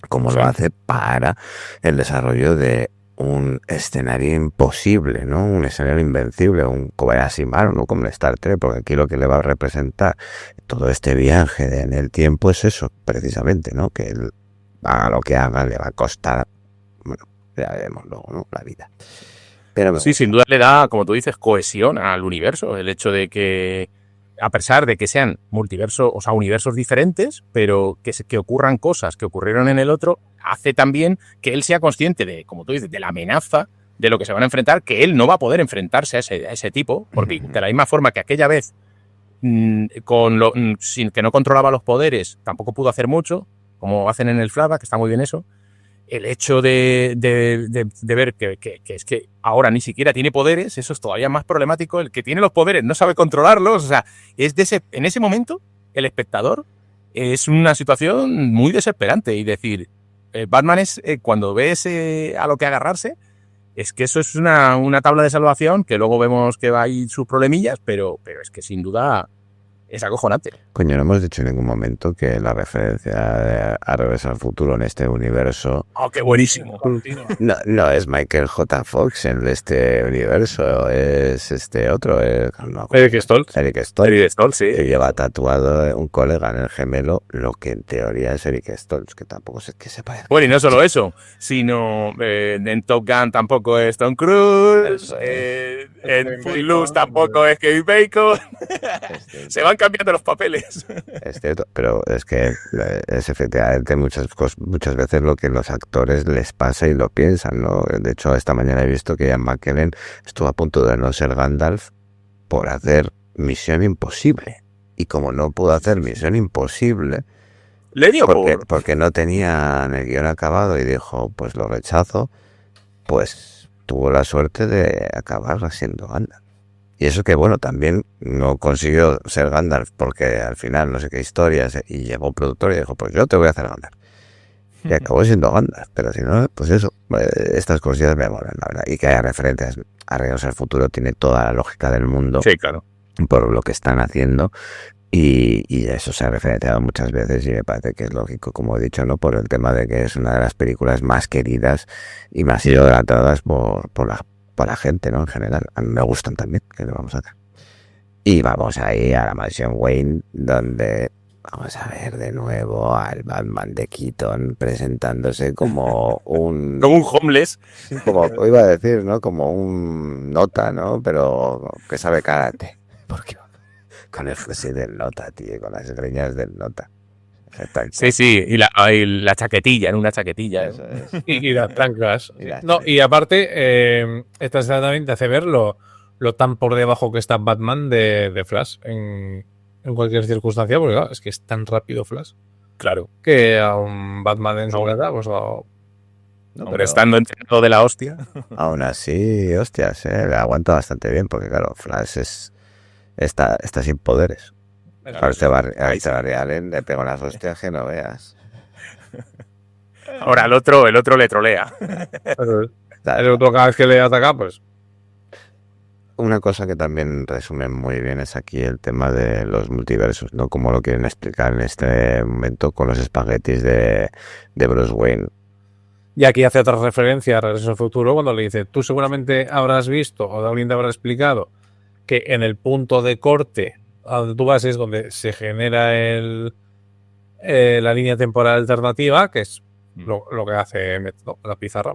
como lo hace para el desarrollo de un escenario imposible, ¿no? Un escenario invencible, un Kobayashi Maru, ¿no? Como en Star Trek, porque aquí lo que le va a representar todo este viaje en el tiempo es eso, precisamente, ¿no? Que él haga lo que haga, le va a costar, bueno, ya veremos luego, ¿no? La vida. Pero Sí, sin duda le da, como tú dices, cohesión al universo. El hecho de que, a pesar de que sean multiversos, o sea, universos diferentes, pero que ocurran cosas que ocurrieron en el otro, hace también que él sea consciente de, como tú dices, de la amenaza de lo que se van a enfrentar, que él no va a poder enfrentarse a ese tipo, porque de la misma forma que aquella vez, sin que no controlaba los poderes, tampoco pudo hacer mucho, como hacen en el flashback, que está muy bien eso. El hecho de ver que es que ahora ni siquiera tiene poderes, eso es todavía más problemático. El que tiene los poderes no sabe controlarlos. O sea, en ese momento, el espectador es una situación muy desesperante. Y decir, Batman es, cuando ves a lo que agarrarse, es que eso es una tabla de salvación que luego vemos que va ahí sus problemillas, pero es que sin duda es acojonante. coño, no hemos dicho en ningún momento que la referencia a Regreso al Futuro en este universo ¡Oh, qué buenísimo! no es Michael J. Fox en este universo, es este otro, no, Eric Stoltz. Eric Stoltz. Eric Stoltz, sí. Que lleva tatuado un colega en el gemelo, lo que en teoría es Eric Stoltz, que tampoco sé que se parece. Bueno, y no solo eso, sino en Top Gun tampoco es Tom Cruise, Eso en Footloose tampoco es Kevin Bacon. Se van cambiando los papeles. Es cierto, pero es que es efectivamente muchas veces lo que los actores les pasa y lo piensan, ¿no? De hecho, esta mañana he visto que Ian McKellen estuvo a punto de no ser Gandalf por hacer Misión Imposible. Y como no pudo hacer Misión Imposible, Le dio porque no tenían el guión acabado y dijo, pues lo rechazo, pues tuvo la suerte de acabar siendo Gandalf. Y eso que, bueno, también no consiguió ser Gandalf porque al final no sé qué historias y llegó un productor y dijo, pues yo te voy a hacer Gandalf. Y acabó siendo Gandalf, pero si no, pues eso, estas cosillas me molan, la verdad. Y que haya referencias a Regreso al Futuro tiene toda la lógica del mundo Sí, claro. por lo que están haciendo. Y eso se ha referenciado muchas veces y me parece que es lógico, como he dicho, ¿no? Por el tema de que es una de las películas más queridas y más idolatradas por la gente, ¿no? En general. A mí me gustan también, que lo vamos a hacer. Y vamos ahí a la mansión Wayne, donde vamos a ver de nuevo al Batman de Keaton presentándose como un... Como un homeless. como iba a decir, ¿no? Como un nota, ¿no? Pero que sabe karate. Porque con el fusil del nota, tío, con las greñas del nota. Sí, sí, y la chaquetilla, en una chaquetilla. Eso es. Y las trancas. Y las No, trancas. y aparte, esta escena también te hace ver lo tan por debajo que está Batman de Flash en cualquier circunstancia, porque claro, es que es tan rápido Flash Claro. que a un Batman en su edad, pues No, Pero pero estando entrenado de la hostia. aún así, hostias, le aguanta bastante bien, porque claro, Flash está sin poderes. A este Barry Allen le pega unas hostias que no veas. Ahora el otro le trolea. el otro cada vez que le ataca, pues Una cosa que también resume muy bien es aquí el tema de los multiversos, ¿no? Como lo quieren explicar en este momento con los espaguetis de Bruce Wayne. y aquí hace otra referencia a Regreso al Futuro cuando le dice, tú seguramente habrás visto o alguien te habrá explicado que en el punto de corte a donde tú vas es donde se genera la línea temporal alternativa, que es lo que hace la pizarra.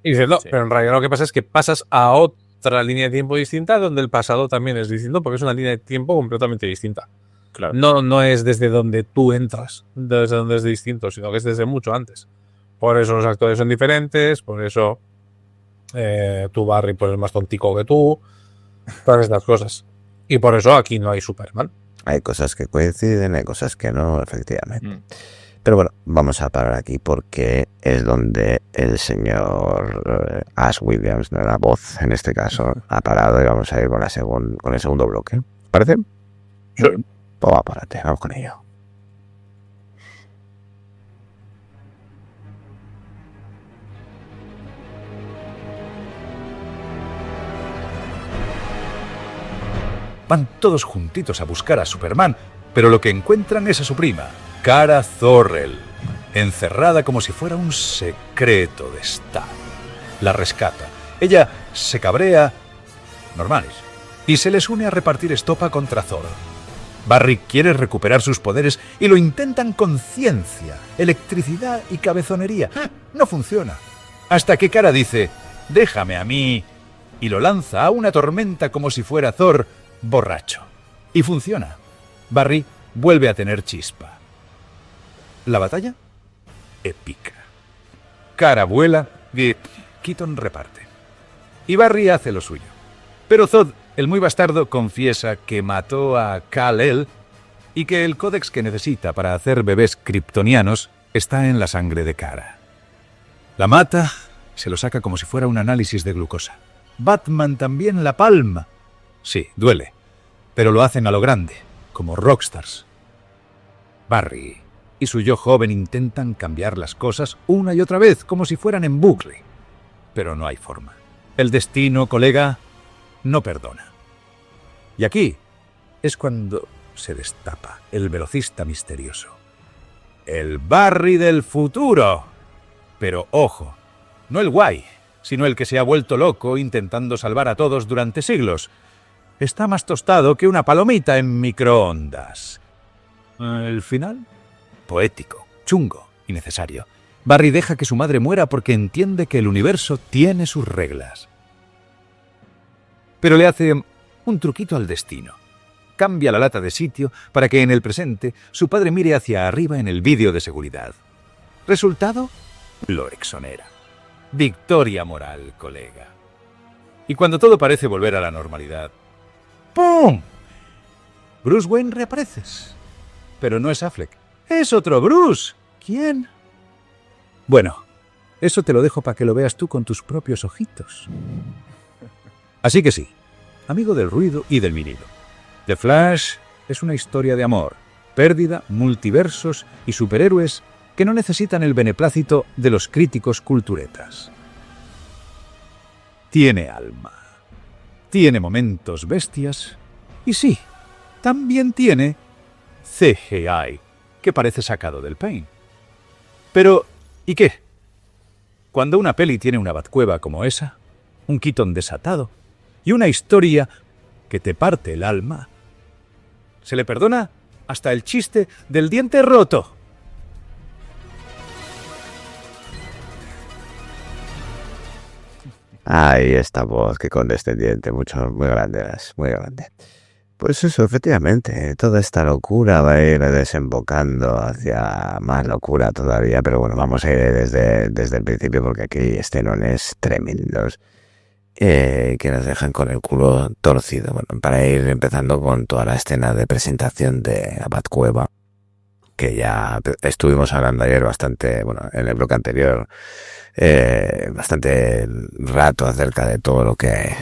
Y dice, no, Sí. pero en realidad lo que pasa es que pasas a otra línea de tiempo distinta donde el pasado también es distinto porque es una línea de tiempo completamente distinta. Claro. No es desde donde tú entras, desde donde es distinto, sino que es desde mucho antes. Por eso los actores son diferentes, por eso tu Barry pues, es más tontico que tú, todas estas cosas. Y por eso aquí no hay Superman. Hay cosas que coinciden, hay cosas que no, efectivamente. Pero bueno, vamos a parar aquí porque es donde el señor Ash Williams, la voz en este caso, ha parado y vamos a ir con el segundo bloque. ¿Parece? Sí. Pues vamos, párate, vamos con ello. Van todos juntitos a buscar a Superman, pero lo que encuentran es a su prima, Kara Zor-El, encerrada como si fuera un secreto de Estado. La rescata. Ella se cabrea, normales, y se les une a repartir estopa contra Zor. Barry quiere recuperar sus poderes y lo intentan con ciencia, electricidad y cabezonería. No funciona. Hasta que Kara dice, déjame a mí, y lo lanza a una tormenta como si fuera Thor borracho. Y funciona. Barry vuelve a tener chispa. La batalla, épica. Kara vuela y Keaton reparte. Y Barry hace lo suyo. Pero Zod, el muy bastardo, confiesa que mató a Kal-El y que el códex que necesita para hacer bebés kryptonianos está en la sangre de Kara. La mata, se lo saca como si fuera un análisis de glucosa. Batman también la palma. Sí, duele, pero lo hacen a lo grande, como rockstars. Barry y su yo joven intentan cambiar las cosas una y otra vez, como si fueran en bucle. Pero no hay forma. El destino, colega, no perdona. Y aquí es cuando se destapa el velocista misterioso. El Barry del futuro. Pero ojo, no el guay, sino el que se ha vuelto loco intentando salvar a todos durante siglos. Está más tostado que una palomita en microondas. El final, poético, chungo y necesario. Barry deja que su madre muera porque entiende que el universo tiene sus reglas. Pero le hace un truquito al destino. Cambia la lata de sitio para que en el presente su padre mire hacia arriba en el vídeo de seguridad. ¿Resultado? Lo exonera. Victoria moral, colega. Y cuando todo parece volver a la normalidad, ¡pum! Bruce Wayne reapareces. Pero no es Affleck. Es otro Bruce. ¿Quién? Bueno, eso te lo dejo para que lo veas tú con tus propios ojitos. Así que sí, amigo del ruido y del vinilo. The Flash es una historia de amor, pérdida, multiversos y superhéroes que no necesitan el beneplácito de los críticos culturetas. Tiene alma, tiene momentos bestias y sí, también tiene CGI, que parece sacado del Paint. Pero, ¿y qué? Cuando una peli tiene una Batcueva como esa, un Keaton desatado y una historia que te parte el alma, se le perdona hasta el chiste del diente roto. Ahí esta voz que condescendiente, mucho, muy grande, muy grande. Pues eso, efectivamente, toda esta locura va a ir desembocando hacia más locura todavía, pero bueno, vamos a ir desde el principio porque aquí estenones tremendos que nos dejan con el culo torcido. Bueno, para ir empezando con toda la escena de presentación de la Batcueva, que ya estuvimos hablando ayer bastante, bueno, en el bloque anterior, bastante rato acerca de todo lo que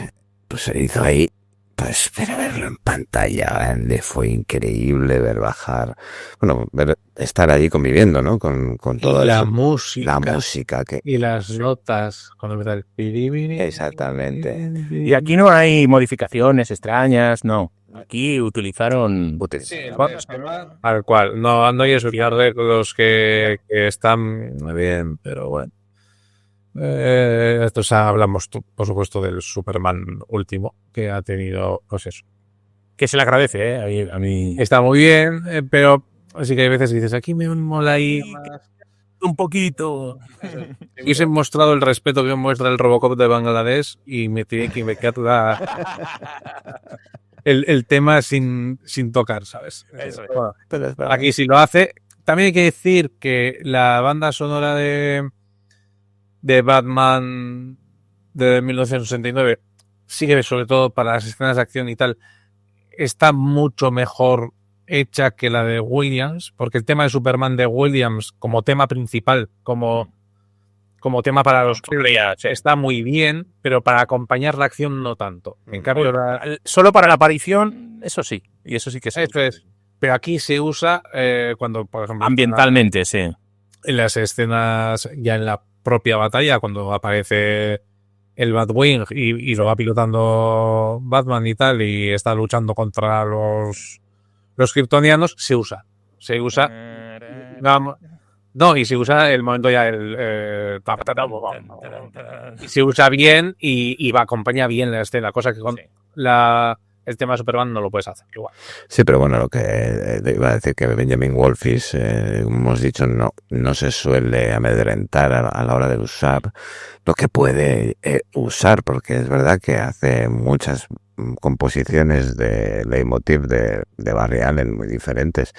pues, se hizo ahí. Pues pero verlo en pantalla grande fue increíble, ver bajar, bueno, estar allí conviviendo, ¿no? Con toda la eso. música. La música que... Y las notas, cuando empieza el piribiri. Exactamente. Y aquí no hay modificaciones extrañas, no. Aquí utilizaron... Tal cual. No hay que explicar de los que están muy bien, pero bueno. Esto hablamos, por supuesto, del Superman último, que ha tenido, pues eso. Que se le agradece, ¿eh? A mí... Está muy bien, pero sí que hay veces que dices, aquí me mola ahí más. Un poquito. Hubiesen mostrado el respeto que muestra el Robocop de Bangladesh y me tiene que inventar el tema sin tocar, ¿sabes? Eso es. Bueno, Pero es verdad. aquí sí lo hace. También hay que decir que la banda sonora de Batman de 1969 sigue, sobre todo para las escenas de acción y tal, está mucho mejor hecha que la de Williams, porque el tema de Superman de Williams como tema principal, como tema para los créditos, está muy bien, pero para acompañar la acción no tanto. En cambio, Solo para la aparición, eso sí. Y eso sí que eso es. Pero aquí se usa cuando, por ejemplo, ambientalmente, sí. en las escenas, ya en la propia batalla, cuando aparece el Batwing y lo va pilotando Batman y tal, y está luchando contra los kryptonianos, se usa. No, y se usa el momento ya y se usa bien y va acompaña bien la escena, cosa que con Sí. el tema de Superman no lo puedes hacer igual. Sí, pero bueno, lo que iba a decir que Benjamin Wolfis, como hemos dicho, no se suele amedrentar a la hora de usar lo que puede usar, porque es verdad que hace muchas composiciones de leitmotiv de Barry Allen muy diferentes,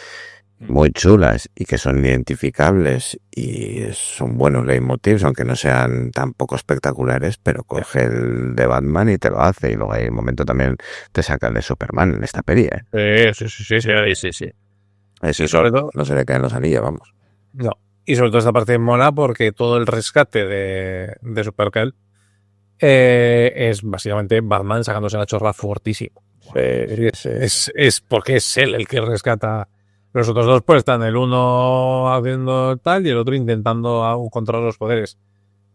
muy chulas y que son identificables y son buenos leitmotivs, aunque no sean tampoco espectaculares, pero coge el de Batman y te lo hace, y luego hay un momento también te saca el de Superman en esta peli, Sí. Eso sobre todo- no se le caen los anillos, vamos. No. Y sobre todo esta parte mola porque todo el rescate de Supergirl es básicamente Batman sacándose la chorra fortísimo. Es porque es él el que rescata. Los otros dos pues están el uno haciendo tal y el otro intentando controlar los poderes.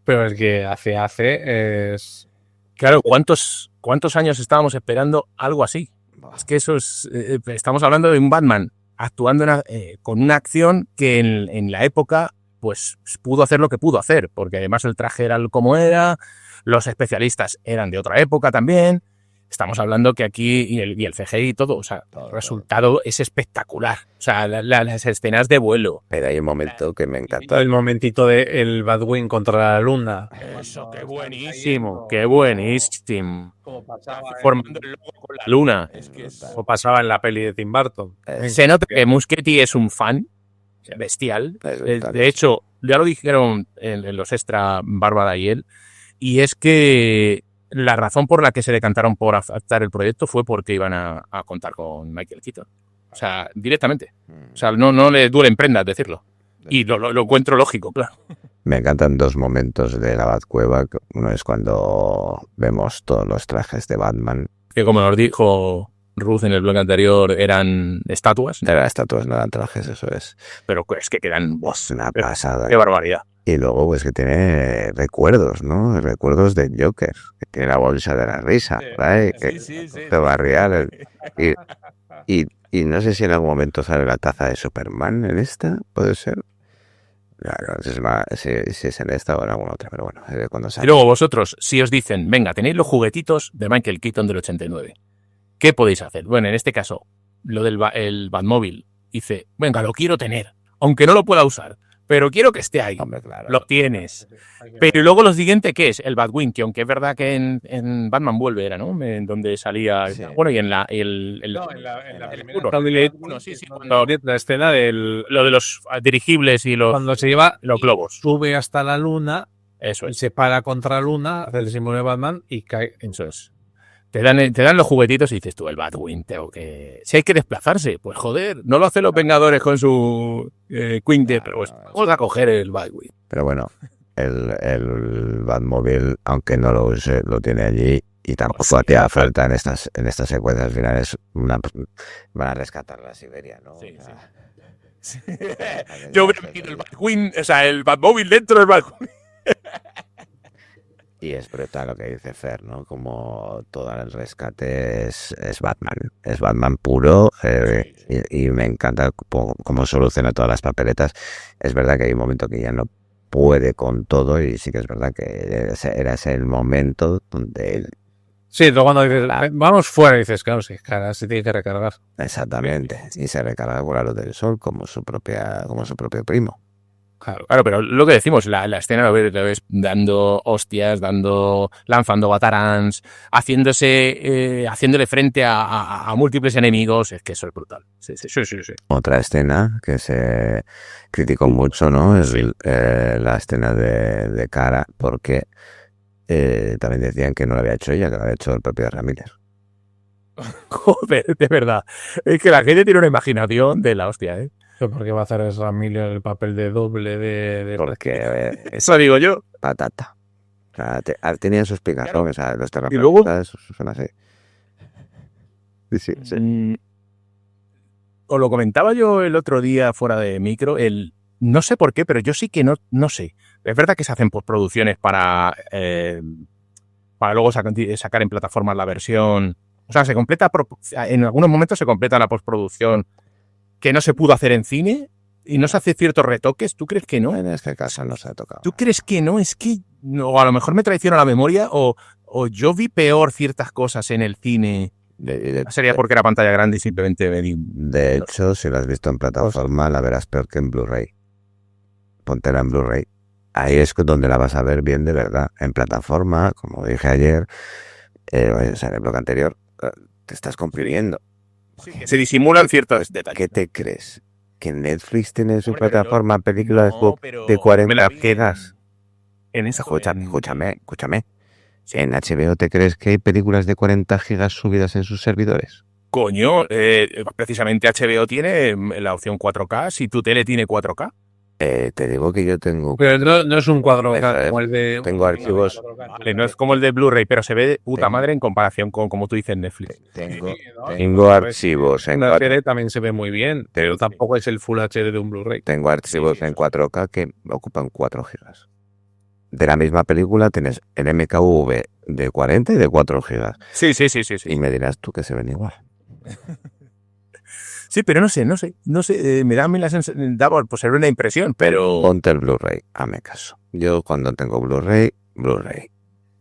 Pero el que hace es... Claro, ¿cuántos años estábamos esperando algo así? Es que eso es... estamos hablando de un Batman actuando con una acción que en la época pues pudo hacer lo que pudo hacer, porque además el traje era como era, los especialistas eran de otra época también. Estamos hablando que aquí, y el CGI y todo, o sea, el resultado es espectacular. O sea, las escenas de vuelo. Pero hay un momento que me encanta. El momentito de el Batwing contra la luna. Eso, qué buenísimo, qué buenísimo. Formando el logo con la luna. Como pasaba en la peli de Tim Burton. Se nota que Muschietti es un fan bestial. De hecho, ya lo dijeron en los extra Bárbara y él, y es que la razón por la que se decantaron por aceptar el proyecto fue porque iban a contar con Michael Keaton. O sea, directamente. O sea, no le duele en prendas decirlo. Y lo encuentro lógico, claro. Me encantan dos momentos de la Batcueva. Uno es cuando vemos todos los trajes de Batman. Que como nos dijo Ruth en el blog anterior, eran estatuas, De las estatuas no eran trajes, eso es. pero es que quedan... Es una pasada. ¡Qué barbaridad! Y luego, pues que tiene recuerdos, ¿no? Recuerdos de Joker, que tiene la bolsa de la risa, ¿verdad? De Barrial. Y no sé si en algún momento sale la taza de Superman en esta, ¿puede ser? Claro, si es en esta o en alguna otra, pero bueno, cuando Y sale. luego vosotros, si os dicen, venga, tenéis los juguetitos de Michael Keaton del 89, ¿qué podéis hacer? Bueno, en este caso, lo del el Batmóvil, dice, venga, lo quiero tener, aunque no lo pueda usar, pero quiero que esté ahí. Hombre, claro. Lo tienes. Pero luego lo siguiente, ¿qué es? El Batwing, que aunque es verdad que en Batman Vuelve era, ¿no? En donde salía... Sí. Bueno, y en la La escena del... lo de los dirigibles y los Cuando se lleva los globos. sube hasta la luna, Eso es. se para contra la luna, hace el símbolo de Batman y cae. Eso es. Te dan los juguetitos y dices tú, el Batwing, tengo que... Si hay que desplazarse, pues joder, no lo hacen los Vengadores con su Quintet, pero pues vamos a coger el Batwing. Pero bueno, el Batmóvil, aunque no lo use, lo tiene allí y tampoco hacía falta en estas secuencias finales. Van a rescatar la Siberia, ¿no? Sí, O sea, Yo hubiera metido el Batwing, o sea, el Batmóvil dentro del Batwing. Y es brutal lo que dice Fer, ¿no? Como todo el rescate es Batman. Es Batman puro y me encanta cómo soluciona todas las papeletas. Es verdad que hay un momento que ya no puede con todo y sí que es verdad que era ese el momento donde él... Sí, luego cuando dices, vamos fuera, dices, claro, sí, cara, se tiene que recargar. Exactamente. Y se recarga con la luz del sol como su propio primo. Claro, pero lo que decimos, la escena lo ves dando hostias, lanzando batarans, haciéndole frente a múltiples enemigos. Es que eso es brutal. Sí. Otra escena que se criticó mucho, ¿no? Es la escena de Cara, porque también decían que no lo había hecho ella, que lo había hecho el propio Ramírez. Joder, de verdad. Es que la gente tiene una imaginación de la hostia, ¿eh? ¿Por qué va a hacer Ezra Miller el papel de doble de... Porque Eso digo yo. patata. O sea, tenían sus picazones, o sea, los Y luego- terapeutas son así. Sí. Os lo comentaba yo el otro día fuera de micro, no sé por qué, pero yo sí que no sé. Es verdad que se hacen postproducciones para luego sacar en plataformas la versión. O sea, en algunos momentos se completa la postproducción que no se pudo hacer en cine y no se hace ciertos retoques. ¿Tú crees que no? En este caso no se ha tocado. ¿Tú crees que no? Es que o a lo mejor me traiciona la memoria o yo vi peor ciertas cosas en el cine. Sería porque era pantalla grande y simplemente me di... De hecho, si lo has visto en plataforma, la verás peor que en Blu-ray. Póntela en Blu-ray. Ahí es donde la vas a ver bien de verdad. En plataforma, como dije ayer, o sea, en el bloque anterior, te estás comprimiendo. Sí, que se disimulan ciertos detalles. ¿Qué te crees? ¿Que Netflix tiene en su Hombre, pero plataforma películas No, pero de me 40 la vi gigas? En esa Escúchame. ¿En HBO te crees que hay películas de 40 gigas subidas en sus servidores? Coño, precisamente HBO tiene la opción 4K, si tu tele tiene 4K. Te digo que yo tengo... Pero no es un cuadro Joder, como el de... tengo archivos. Vale, no es como el de Blu-ray, pero se ve de puta madre en comparación con, como tú dices, Netflix. Tengo archivos en Una serie también se ve muy bien, pero tampoco es el Full HD de un Blu-ray. Tengo archivos Sí, en 4K que ocupan 4 gigas. De la misma película tienes el MKV de 40 y de 4 gigas. Sí. Y me dirás tú que se ven igual. Sí, pero no sé. Me da a mí la sensación, da por ser una impresión, pero... Ponte el Blu-ray, hazme caso. Yo cuando tengo Blu-ray.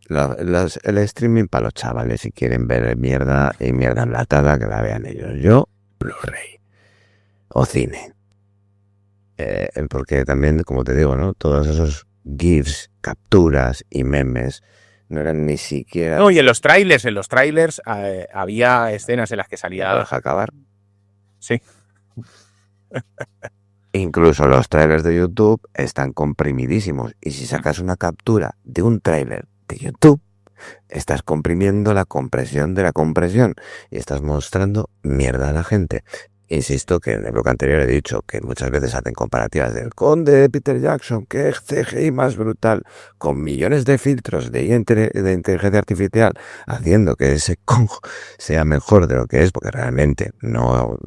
El streaming para los chavales, si quieren ver mierda y mierda enlatada, que la vean ellos. Yo, Blu-ray. O cine. Porque también, como te digo, ¿no? Todos esos GIFs, capturas y memes no eran ni siquiera... No, y en los trailers había escenas en las que Ya salía... deja acabar. Sí. Incluso los trailers de YouTube están comprimidísimos. Y si sacas una captura de un trailer de YouTube, estás comprimiendo la compresión de la compresión. Y estás mostrando mierda a la gente. Insisto que en el bloque anterior he dicho que muchas veces hacen comparativas del Conde de Peter Jackson, que es CGI más brutal, con millones de filtros de inteligencia artificial, haciendo que ese Kong sea mejor de lo que es, porque realmente no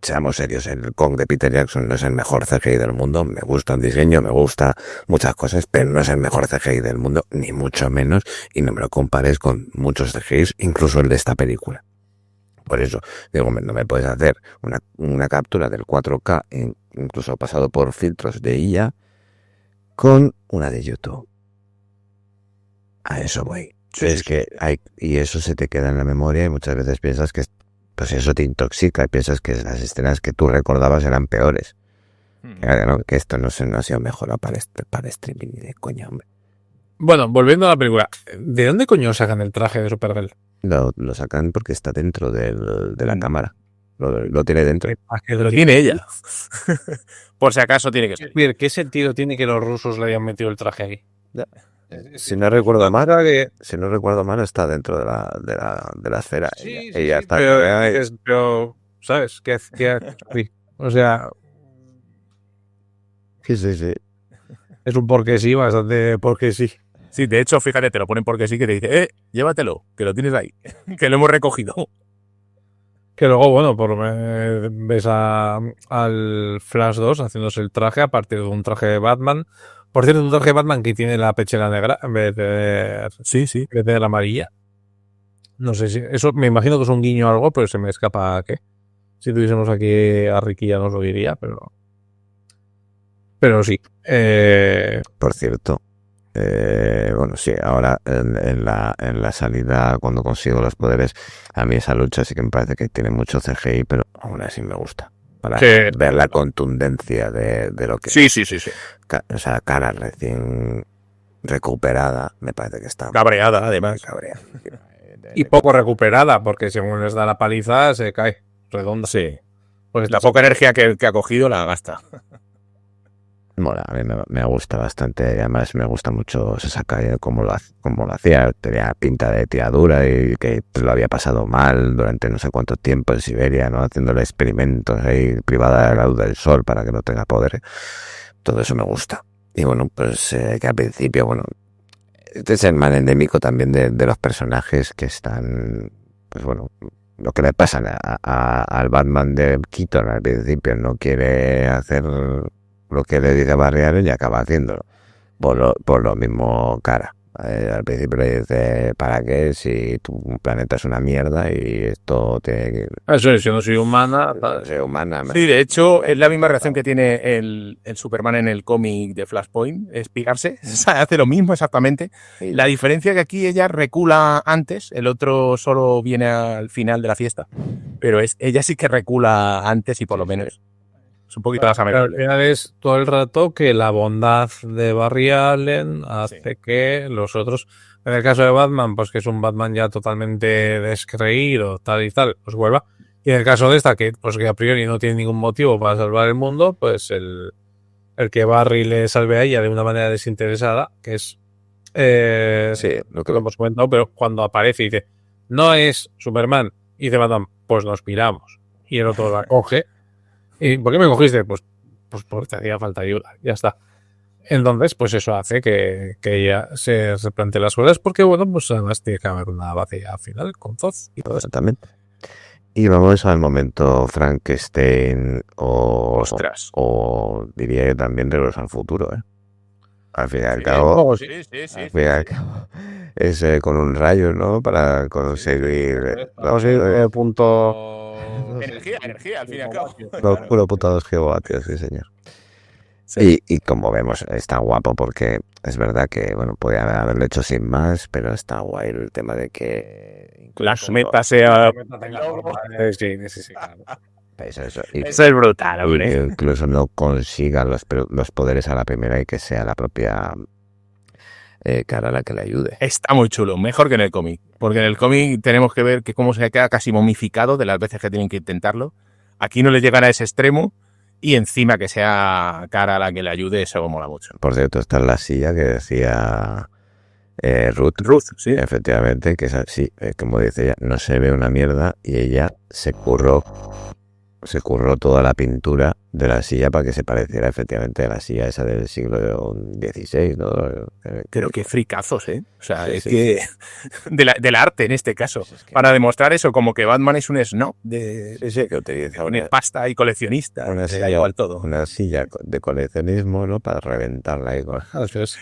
seamos serios, el Kong de Peter Jackson no es el mejor CGI del mundo. Me gusta el diseño, me gusta muchas cosas, pero no es el mejor CGI del mundo, ni mucho menos, y no me lo compares con muchos CGIs, incluso el de esta película. Por eso, digo, no me puedes hacer una captura del 4K, incluso pasado por filtros de IA, con una de YouTube. A eso voy. Es que y eso se te queda en la memoria y muchas veces piensas que pues eso te intoxica y piensas que las escenas que tú recordabas eran peores. Que esto no ha sido mejorado para streaming ni de coña, hombre. Bueno, volviendo a la película, ¿de dónde coño sacan el traje de Supergirl? Lo sacan porque está dentro de la cámara. Lo tiene dentro. Lo tiene ella. Por si acaso tiene que ser. ¿Qué sentido tiene que los rusos le hayan metido el traje ahí? Si no recuerdo mal, está dentro de la esfera. Y ya está. Pero, ¿sabes? O sea, Sí. es un porque sí, bastante porque sí. Sí, de hecho, fíjate, te lo ponen porque sí, que te dice, llévatelo, que lo tienes ahí, que lo hemos recogido. Que luego, bueno, ves al Flash 2 haciéndose el traje a partir de un traje de Batman. Por cierto, un traje de Batman que tiene la pechera negra en vez de la amarilla. No sé si... Eso me imagino que es un guiño o algo, pero se me escapa qué. Si tuviésemos aquí a Ricky ya nos lo diría, pero... Pero sí. Por cierto, bueno, sí, ahora en la salida, cuando consigo los poderes, a mí esa lucha sí que me parece que tiene mucho CGI, pero aún así me gusta. para Sí. ver la contundencia de lo que... Sí. O sea, cara recién recuperada, me parece que está Cabreada, además. cabreada. Y poco recuperada, porque según les da la paliza, se cae redonda. Sí. Pues La poca energía que ha cogido la gasta. Mola, a mí me gusta bastante, y además me gusta mucho Sakai como lo hacía, tenía pinta de tiradura y que lo había pasado mal durante no sé cuánto tiempo en Siberia, ¿no? Haciéndole experimentos ahí privada de la luz del sol para que no tenga poder. Todo eso me gusta. Y bueno, pues que al principio, bueno, este es el mal endémico también de los personajes que están, pues bueno, lo que le pasa al Batman de Keaton al principio, no quiere hacer lo que le dice Barry Allen y acaba haciéndolo. Por lo mismo cara. Al principio le dice, ¿para qué? Si tu planeta es una mierda y esto tiene que eso es, yo no soy humana. ser humana. Sí, de hecho, es la misma reacción que tiene el Superman en el cómic de Flashpoint, es picarse. O sea, hace lo mismo exactamente. La diferencia es que aquí ella recula antes, el otro solo viene al final de la fiesta. Pero ella sí que recula antes y por lo menos es un poquito más Pero al amigable. final es todo el rato que la bondad de Barry Allen hace que los otros, en el caso de Batman, pues que es un Batman ya totalmente descreído, tal y tal, pues vuelva. Y en el caso de esta, que pues que a priori no tiene ningún motivo para salvar el mundo, pues el que Barry le salve a ella de una manera desinteresada, que es Sí, lo que lo hemos comentado, pero cuando aparece y dice, no es Superman, y dice Batman, pues nos piramos. Y el otro la coge. ¿Y por qué me cogiste? Pues porque te hacía falta ayuda, ya está. Entonces, pues eso hace que ella se replantee las cosas, porque bueno, pues además tiene que haber una batalla final con Zod y todo eso. exactamente. Y vamos al momento Frankenstein Ostras. o diría yo también Regreso al Futuro, ¿eh? Al fin y al Sí, cabo, Luego sí. al fin y al cabo, es con un rayo, ¿no? Para conseguir... Vamos a ir... punto... Energía, al fin y al cabo. Puro puta 2 gigavatios, sí, señor. Sí. Y como vemos, está guapo porque es verdad que, bueno, podía haberlo hecho sin más, pero está guay el tema de que... Las metas sea... Sí, claro. Eso, Eso es brutal, y hombre. que incluso no consiga los poderes a la primera y que sea la propia cara la que le ayude. Está muy chulo, mejor que en el cómic. Porque en el cómic tenemos que ver que cómo se queda casi momificado de las veces que tienen que intentarlo. Aquí no le llegan a ese extremo y encima que sea cara la que le ayude, eso mola mucho. Por cierto, está en la silla que decía Ruth, Sí. efectivamente, que es así, como dice ella, no se ve una mierda y ella se curró toda la pintura de la silla para que se pareciera efectivamente a la silla esa del siglo XVI, ¿no? Pero qué fricazos, ¿eh? O sea, Sí, es sí. que... del arte, en este caso. Es que- Para demostrar eso, como que Batman es un snob Sí, que utiliza de pasta y coleccionista. una Le da igual todo. una silla de coleccionismo, ¿no? Para reventarla ahí con... Eso es.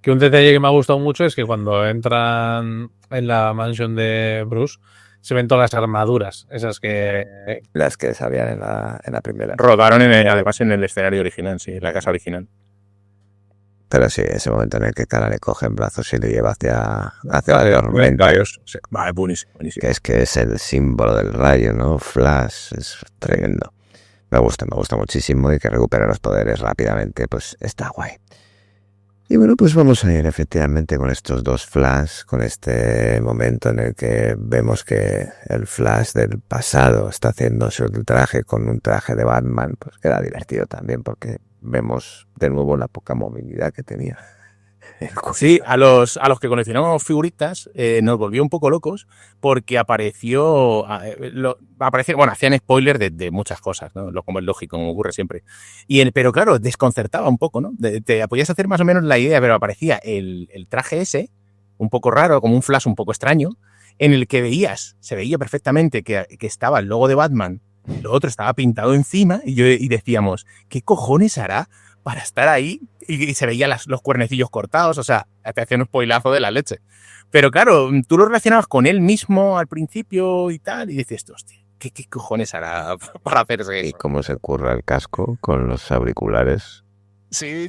Que un detalle que me ha gustado mucho es que cuando entran en la mansión de Bruce se ven todas las armaduras, esas que... las que sabían en la primera. Rodaron además en el escenario original, sí, en la casa original. Pero sí, ese momento en el que cara le coge en brazos y le lleva hacia la tormenta, Sí. Vale, buenísimo. que es el símbolo del rayo, ¿no? Flash, es tremendo. Me gusta muchísimo y que recupere los poderes rápidamente, pues está guay. Y bueno, pues vamos a ir efectivamente con estos dos Flash, con este momento en el que vemos que el Flash del pasado está haciendo su traje con un traje de Batman, pues queda divertido también porque vemos de nuevo la poca movilidad que tenía. Sí, a los que coleccionamos figuritas nos volvió un poco locos porque bueno, hacían spoilers de muchas cosas, ¿no? Como es lógico, como ocurre siempre. Pero claro, desconcertaba un poco, ¿no? Te podías hacer más o menos la idea, pero aparecía el traje ese, un poco raro, como un Flash un poco extraño, en el que se veía perfectamente que estaba el logo de Batman, lo otro estaba pintado encima y decíamos, ¿qué cojones hará para estar ahí? Y se veían los cuernecillos cortados, o sea, te hacía un spoilazo de la leche. Pero claro, tú lo relacionabas con él mismo al principio y tal, y dices, hostia, ¿qué cojones hará para hacerse Y eso? cómo se curra el casco con los auriculares. Sí.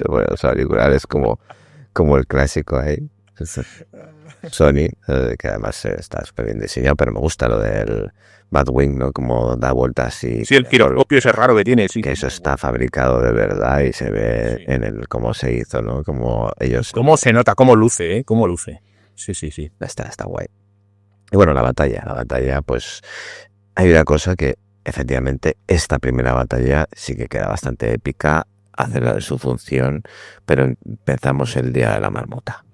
Bueno, los auriculares como el clásico ahí. Sony, que además está súper bien diseñado, pero me gusta lo del Batwing, ¿no? Como da vueltas y... Sí, el giroscopio ese raro que tiene, sí. Que eso está fabricado de verdad y se ve Sí. en el cómo se hizo, ¿no? Como ellos... Cómo se nota, cómo luce, ¿eh? Cómo luce. Sí, sí, sí. Está guay. Y bueno, la batalla, pues hay una cosa que efectivamente esta primera batalla sí que queda bastante épica, hace su función, pero empezamos el día de la marmota.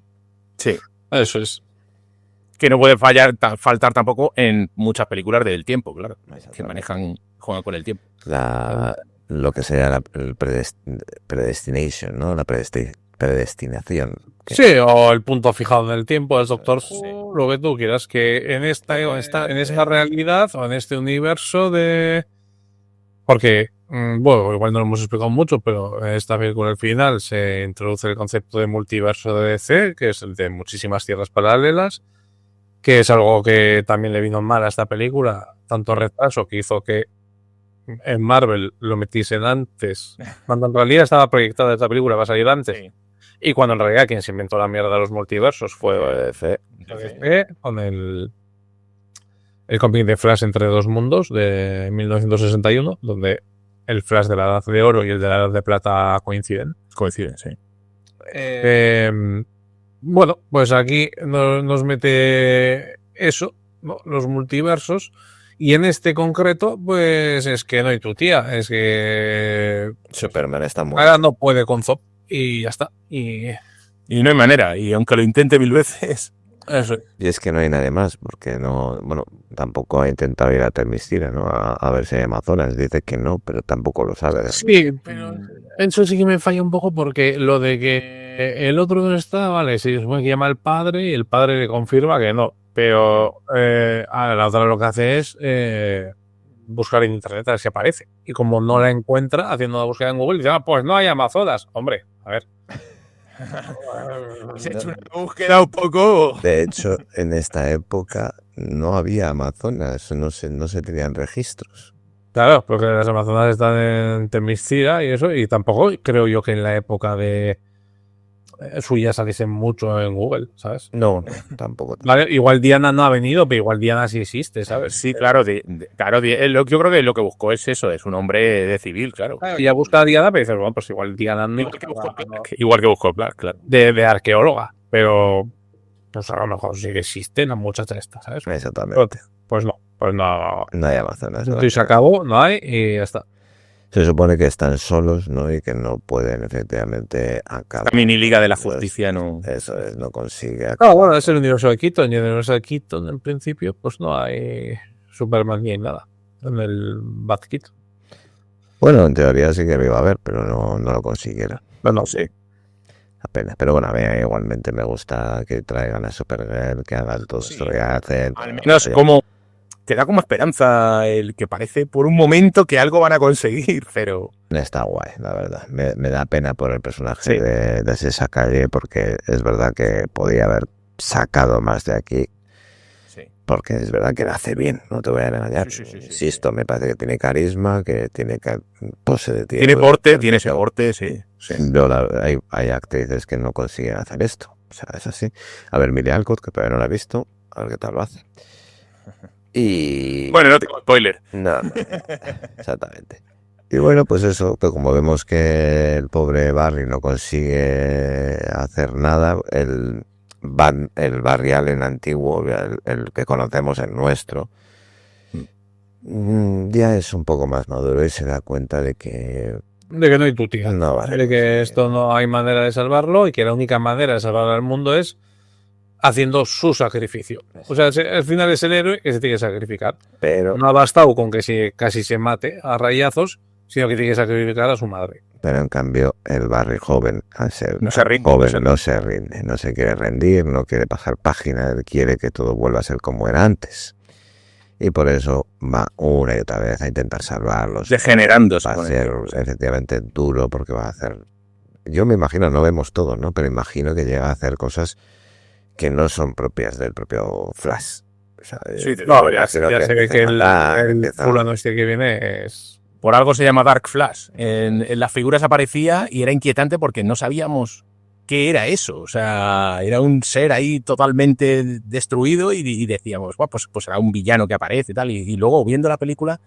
Sí. Eso es. Que no puede faltar tampoco en muchas películas del tiempo, claro. Que juegan con el tiempo. Lo que sea el predestination, ¿no? La predestinación. Sí, o el punto fijado en el tiempo, el Doctor Who, lo que tú quieras, que en en esa realidad o en este universo de... Porque, bueno, igual no lo hemos explicado mucho, pero en esta película al final se introduce el concepto de multiverso de DC, que es el de muchísimas tierras paralelas, que es algo que también le vino mal a esta película, tanto retraso que hizo que en Marvel lo metiesen antes, cuando en realidad estaba proyectada esta película, va a salir antes. Sí. Y cuando en realidad quien se inventó la mierda de los multiversos fue DC. DC con el cómic de Flash entre dos mundos de 1961, donde el Flash de la Edad de Oro y el de la Edad de Plata coinciden. Coinciden, sí. Bueno, pues aquí nos mete eso, ¿no? Los multiversos. Y en este concreto, pues es que no hay tu tía. Es que Superman está muy... ahora no puede con Zod. Y ya está. Y no hay manera. Y aunque lo intente 1000 veces... eso. Y es que no hay nadie más, porque no... Bueno, tampoco ha intentado ir a Termistira, ¿no? A ver si hay Amazonas. Dice que no, pero tampoco lo sabe. Sí, pero eso sí que me falla un poco porque lo de que el otro no está, vale, se supone que llama al padre y el padre le confirma que no. Pero la otra lo que hace es buscar en internet a ver si aparece. Y como no la encuentra haciendo una búsqueda en Google, dice, pues no hay Amazonas. Hombre, a ver. Se ha hecho una búsqueda un poco... De hecho, en esta época no había Amazonas, no se tenían registros. Claro, porque las Amazonas están en Temiscira y eso, y tampoco creo yo que en la época de suya saliesen mucho en Google, ¿sabes? No, tampoco. Vale, igual Diana no ha venido, pero igual Diana sí existe, ¿sabes? Sí, claro. Yo creo que lo que buscó es eso, es un hombre de civil, claro. Y ya busca a Diana, pero dices, bueno, pues igual Diana no. Igual que buscó Clark, claro. De arqueóloga, pero pues a lo mejor sí que existen las muchachas estas, ¿sabes? Exactamente. Pues no, No hay Amazonas. Y se acabó, no hay y ya está. Se supone que están solos, ¿no? Y que no pueden efectivamente acabar. La mini liga de la justicia no... Eso es, no consigue. Bueno, es el universo de Keaton, y en el universo de Keaton, en principio, pues no hay Superman ni hay nada. En el Bat Keaton. Bueno, en teoría sí que lo iba a haber, pero no lo consiguieron. No sé. Apenas. Pero bueno, a mí igualmente me gusta que traigan a Supergirl, que hagan todo esto que hacen. Al menos como... Te da como esperanza el que parece por un momento que algo van a conseguir, pero... Está guay, la verdad. Me da pena por el personaje de esa calle, porque es verdad que podía haber sacado más de aquí. Sí. Porque es verdad que lo hace bien, no te voy a engañar. Sí. Insisto, me parece que tiene carisma, que tiene pose de tío. Tiene porte, tiene ese porte, sí. Hay actrices que no consiguen hacer esto. O sea, es así. A ver, Millie Alcott, que todavía no la he visto, a ver qué tal lo hace. Y... Bueno, no tengo spoiler. No, exactamente. Y bueno, pues eso, que como vemos que el pobre Barry no consigue hacer nada, el Barry Allen antiguo, el que conocemos, el nuestro, ya es un poco más maduro y se da cuenta de que no hay tu tía. No vale. De que esto no hay manera de salvarlo y que la única manera de salvar al mundo es haciendo su sacrificio. O sea, al final es el héroe que se tiene que sacrificar. Pero no ha bastado con que casi se mate a rayazos, sino que tiene que sacrificar a su madre. Pero en cambio, el Barry joven, al ser no se rinde, joven, no se rinde, no se quiere rendir, no quiere pasar página, él quiere que todo vuelva a ser como era antes. Y por eso va una y otra vez a intentar salvarlos. Degenerándose. Va a ser efectivamente duro porque va a hacer... Yo me imagino, no vemos todo, ¿no? Pero imagino que llega a hacer cosas que no son propias del propio Flash. O sea, sí, no, ya se ve que el fulano este que viene es... Por algo se llama Dark Flash. En las figuras aparecía y era inquietante porque no sabíamos qué era eso. O sea, era un ser ahí totalmente destruido y decíamos, "Buah, pues será un villano que aparece y tal". Y luego, viendo la película,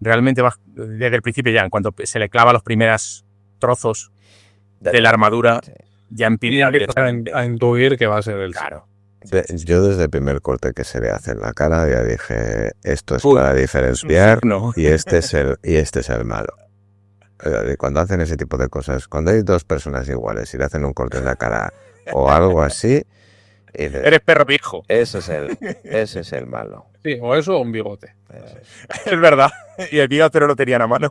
realmente desde el principio ya, en cuanto se le clava los primeros trozos de la armadura, Sí. ya Y empieza ya empiezas a intuir que va a ser el Claro. Yo desde el primer corte que se le hace en la cara ya dije, esto es Uy, para diferenciar no. y este es el malo. Cuando hacen ese tipo de cosas, cuando hay dos personas iguales y le hacen un corte en la cara o algo así, y dices, Eres perro viejo. ese es el malo. Sí, o eso o un bigote. Es verdad. Y el bigote no lo tenían a mano.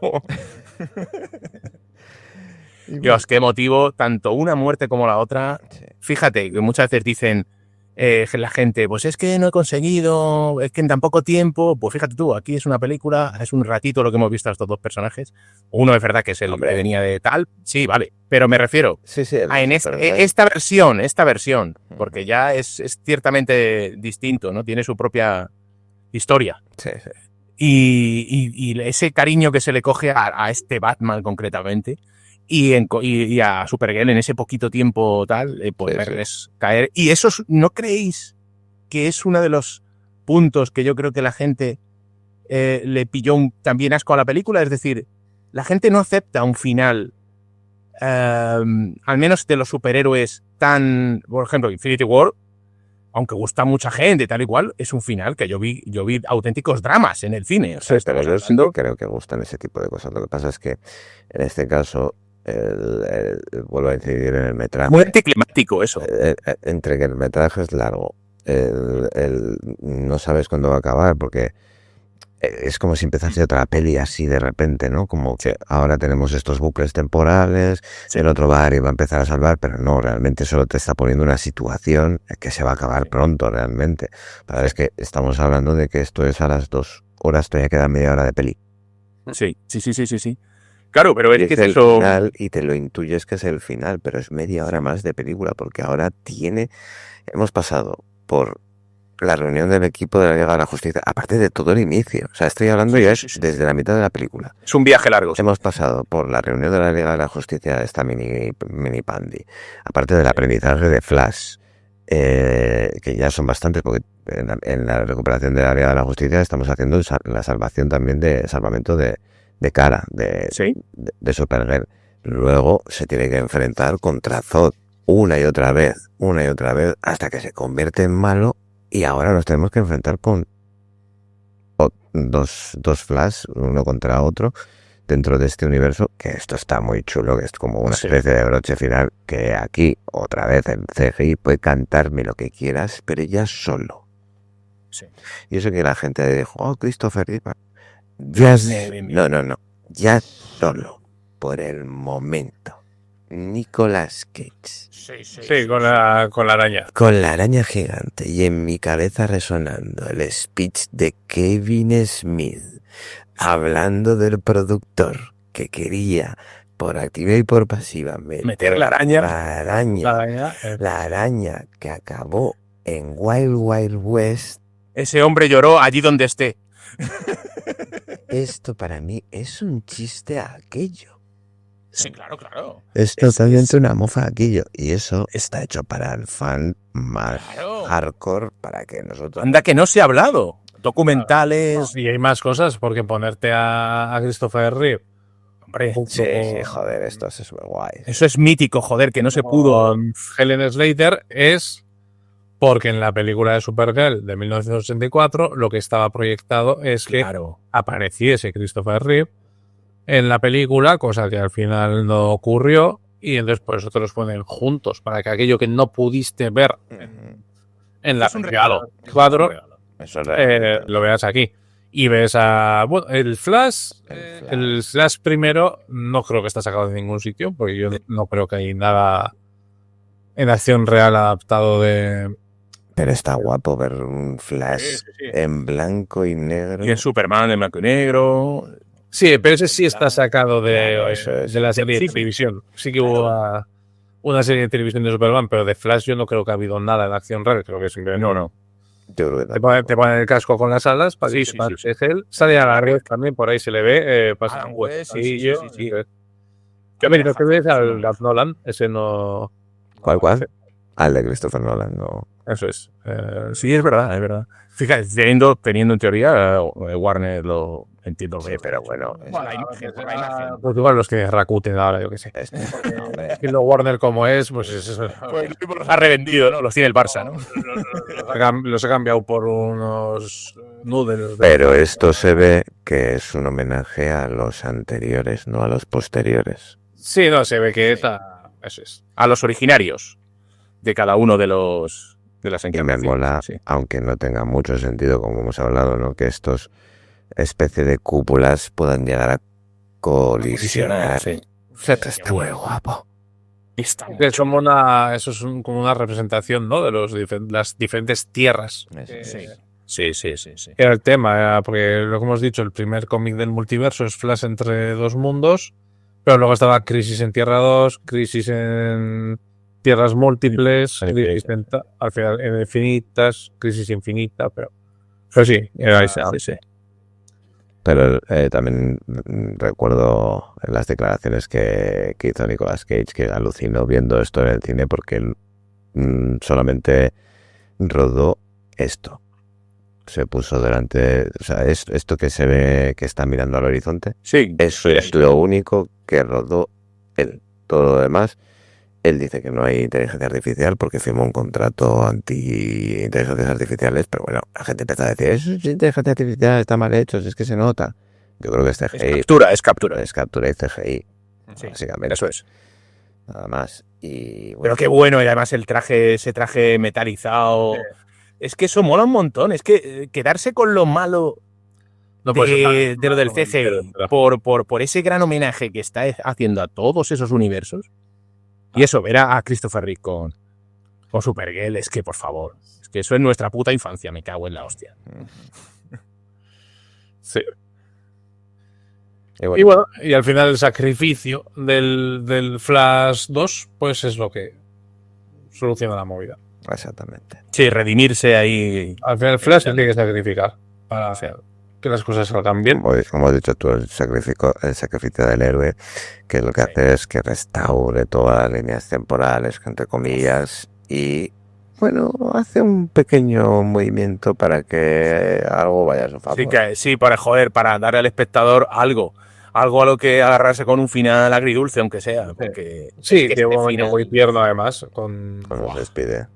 Dios, qué motivo, tanto una muerte como la otra. Sí. Fíjate, que muchas veces dicen la gente, pues es que no he conseguido, es que en tan poco tiempo. Pues fíjate tú, aquí es una película, es un ratito lo que hemos visto a estos dos personajes. Uno es verdad que es el Hombre. que venía de tal, sí, vale, pero me refiero Sí, en pero esta versión, porque ya es ciertamente distinto, ¿no? Tiene su propia historia. sí. Y ese cariño que se le coge a este Batman concretamente y a Supergirl en ese poquito tiempo tal, pues Sí, verles caer. Y eso ¿no creéis que es uno de los puntos que yo creo que la gente le pilló también asco a la película? Es decir, la gente no acepta un final, al menos de los superhéroes tan, por ejemplo, Infinity War, aunque gusta a mucha gente, tal y cual, es un final que yo vi auténticos dramas en el cine. O sea, Sí, pero yo sí creo que gustan ese tipo de cosas. Lo que pasa es que en este caso, vuelvo a incidir en el metraje. muy anticlimático eso. Entre que el metraje es largo, no sabes cuándo va a acabar, porque es como si empezase otra peli así de repente, ¿no? Como que ahora tenemos estos bucles temporales, el otro va a empezar a salvar, pero no, realmente solo te está poniendo una situación que se va a acabar pronto, realmente. Pero es que estamos hablando de que esto es a las 2 horas, todavía queda media hora de peli. Sí. Claro, pero Y es que es es el eso. final, y te lo intuyes que es el final, pero es media hora más de película, porque ahora hemos pasado por la reunión del equipo de la Liga de la Justicia, aparte de todo el inicio. O sea, estoy hablando Sí, ya sí, sí. desde la mitad de la película. Es un viaje largo. Hemos pasado por la reunión de la Liga de la Justicia, esta mini pandy, aparte del aprendizaje de Flash, que ya son bastantes, porque en la recuperación de la Liga de la Justicia estamos haciendo la salvación también de salvamento de Kara, Sí. de Supergirl. Luego se tiene que enfrentar contra Zod una y otra vez, hasta que se convierte en malo, y ahora nos tenemos que enfrentar con dos Flash, uno contra otro, dentro de este universo, que esto está muy chulo, que es como una Sí. especie de broche final, que aquí, otra vez en CGI, puede cantarme lo que quieras, pero ya solo. Sí. Y eso que la gente dijo, oh, Christopher Reeve. Ya no, ya solo, por el momento. Nicolas Cage. Sí, con la araña. Con la araña gigante y en mi cabeza resonando el speech de Kevin Smith, hablando del productor que quería, por activa y por pasiva, Meter la araña. La araña que acabó en Wild Wild West. Ese hombre lloró allí donde esté. Esto para mí es un chiste a aquello. Sí, claro. Es totalmente una mofa aquello. Y eso está hecho para el fan más hardcore, para que nosotros... Anda que no se ha hablado. Documentales. Y hay más cosas, porque ponerte a Christopher Reeve. Hombre, Sí, joder, esto es súper guay. Eso es mítico, joder, que no se pudo. con Helen Slater es porque en la película de Supergirl de 1984 lo que estaba proyectado es que Claro. apareciese Christopher Reeve en la película, cosa que al final no ocurrió, y entonces por eso te los ponen juntos, para que aquello que no pudiste ver en la Es un película regalo. cuadro Eso es lo veas aquí. Y ves a... Bueno, el Flash primero no creo que está sacado de ningún sitio, porque yo no creo que hay nada en acción real adaptado de... Pero está guapo ver un Flash en blanco y negro. Y el Superman de blanco y negro. Sí, pero ese sí está sacado Claro, eso es. de la serie de televisión. Sí que hubo una serie de televisión de Superman, pero de Flash yo no creo que ha habido nada en acción real. Creo que simplemente No. Yo creo que te ponen el casco con las alas para Sí, que sí, sepas sí. que es él. Sale a la red también, por ahí se le ve. Pasa un pues, sí. Yo me digo que ves al Nolan, ese no... ¿Cuál? Al de Christopher Nolan, no. Eso es. Sí, es verdad, es verdad. Fíjate, teniendo en teoría, Warner lo entiendo bien, pero bueno. Bueno, la imagen, por la imagen. Pues igual los que Rakuten ahora, yo qué sé. No, hombre. Y lo Warner como es, pues es eso. Pues lo mismo los ha revendido, ¿no? Los tiene el Barça, ¿no? Los he cambiado por unos noodles. Pero esto se ve que es un homenaje a los anteriores, no a los posteriores. Sí, no, se ve que está. Eso es. A los originarios de cada uno de las Y me encarnaciones. mola, Sí. aunque no tenga mucho sentido, como hemos hablado, ¿no? Que estos especie de cúpulas puedan llegar a colisionar. Sí. Está muy guapo. Está Es como eso es como una representación, ¿no? De las diferentes tierras. Sí. Sí. Era el tema, porque lo que hemos dicho, el primer cómic del multiverso es Flash entre dos mundos, pero luego estaba Crisis en Tierra 2, Crisis en Tierras Múltiples, Crisis al final en Infinitas, Crisis Infinita, pero sí, era ese. Sí. Pero también recuerdo las declaraciones que hizo Nicolas Cage, que alucinó viendo esto en el cine porque él solamente rodó esto. Se puso delante, o sea, es esto que se ve que está mirando al horizonte. Sí. Eso es lo único que rodó él. Todo lo demás, él dice que no hay inteligencia artificial porque firmó un contrato anti-inteligencias artificiales, pero bueno, la gente empezó a decir, eso es inteligencia artificial, está mal hecho, es que se nota. Yo creo que es CGI. Es captura. Es captura y CGI, Sí, básicamente. eso es. Nada más. Y bueno, Pero qué bueno, y además ese traje metalizado. Es que eso mola un montón. Es que quedarse con lo malo No puede ser de lo del CGI por ese gran homenaje que está haciendo a todos esos universos. Y eso, ver a Christopher Reeve con Supergirl, es que, por favor, es que eso es nuestra puta infancia, me cago en la hostia. Sí. y Y bueno, y al final el sacrificio del Flash 2, pues es lo que soluciona la movida. exactamente. Sí, redimirse ahí. Al final el Flash se tiene que sacrificar para que las cosas salgan bien. Como has dicho tú, el sacrificio del héroe, que lo que hace es que restaure todas las líneas temporales, entre comillas, y bueno, hace un pequeño movimiento para que algo vaya a su favor. Sí, para darle al espectador algo a lo que agarrarse con un final agridulce, aunque sea. Porque Sí, es que que un este momento final- muy tierno además. Con Cuando se despide.